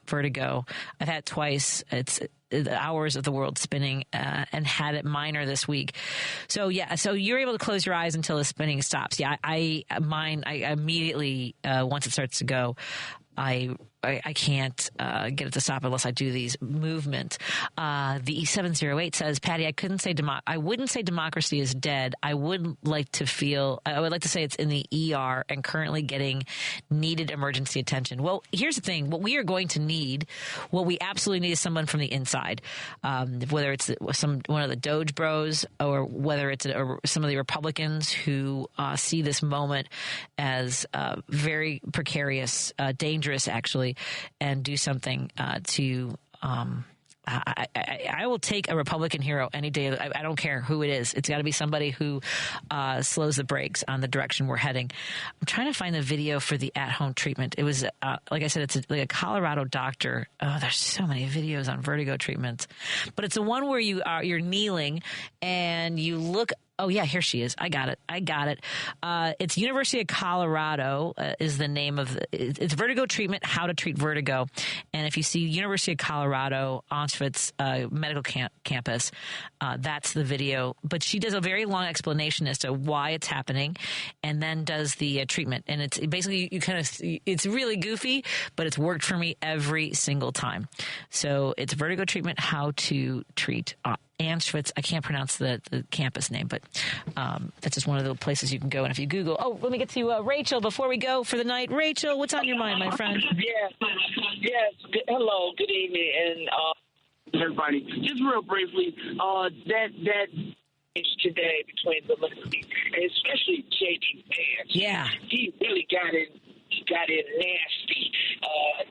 Speaker 3: vertigo. I've had it twice. It's the hours of the world spinning, and had it minor this week. So yeah. So you're able to close your eyes until the spinning stops. Yeah. I immediately once it starts to go, I I can't get it to stop unless I do these movements. The E708 says, Patty, I wouldn't say democracy is dead. I would like to say it's in the ER and currently getting needed emergency attention. Well, here's the thing. What we are going to need, what we absolutely need is someone from the inside, whether it's one of the Doge bros or whether it's some of the Republicans who see this moment as very precarious, dangerous, actually, and do something to. I will take a Republican hero any day. I don't care who it is. It's got to be somebody who slows the brakes on the direction we're heading. I'm trying to find the video for the at-home treatment. It was, like I said, it's like a Colorado doctor. Oh, there's so many videos on vertigo treatments, but it's the one where you're kneeling and you look. Oh, yeah, here she is. I got it. It's University of Colorado is the name of it's vertigo treatment, how to treat vertigo. And if you see University of Colorado, Auschwitz medical campus, that's the video. But she does a very long explanation as to why it's happening and then does the treatment. And it's basically it's really goofy, but it's worked for me every single time. So it's vertigo treatment, how to treat Auschwitz. I can't pronounce the campus name, but that's just one of the places you can go. And if you Google, let me get to Rachel before we go for the night. Rachel, what's on your mind, my friend?
Speaker 8: Yes. Hello. Good evening, and everybody. Just real briefly, that today between Zelensky and especially J.D. Vance.
Speaker 3: Yeah,
Speaker 8: he really got in nasty.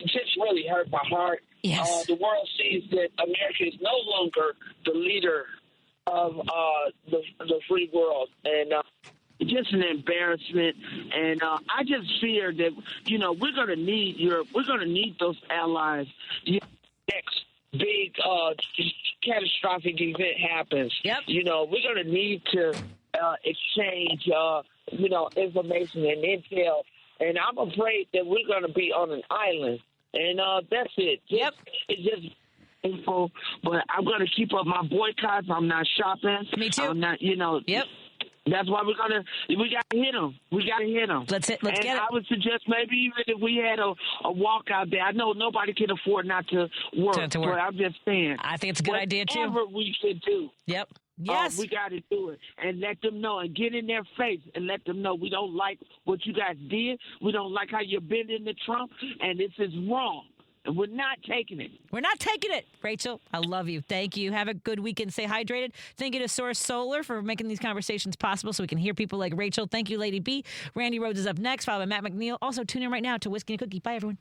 Speaker 8: Just really hurt my heart.
Speaker 3: Yes.
Speaker 8: The world sees that America is no longer the leader of the free world, and just an embarrassment. And I just fear that we're going to need Europe. We're going to need those allies. Next big catastrophic event happens.
Speaker 3: Yep.
Speaker 8: We're going to need to exchange information and intel. And I'm afraid that we're going to be on an island. And that's it.
Speaker 3: Yep.
Speaker 8: It's just painful. But I'm going to keep up my boycotts. I'm not shopping.
Speaker 3: Me too.
Speaker 8: I'm not, Yep. That's why we got to hit them. We got to hit them.
Speaker 3: Let's get it.
Speaker 8: I would suggest maybe even if we had a walk out there. I know nobody can afford not to work. But I'm just saying.
Speaker 3: I think it's a good idea, too.
Speaker 8: Whatever we should do.
Speaker 3: Yep. Yes.
Speaker 8: We got to do it and let them know and get in their face and let them know we don't like what you guys did. We don't like how you're bending the Trump, and this is wrong. And we're not taking it.
Speaker 3: We're not taking it. Rachel, I love you. Thank you. Have a good weekend. Stay hydrated. Thank you to Source Solar for making these conversations possible so we can hear people like Rachel. Thank you, Lady B. Randy Rhodes is up next, followed by Matt McNeil. Also, tune in right now to Whiskey and Cookie. Bye, everyone.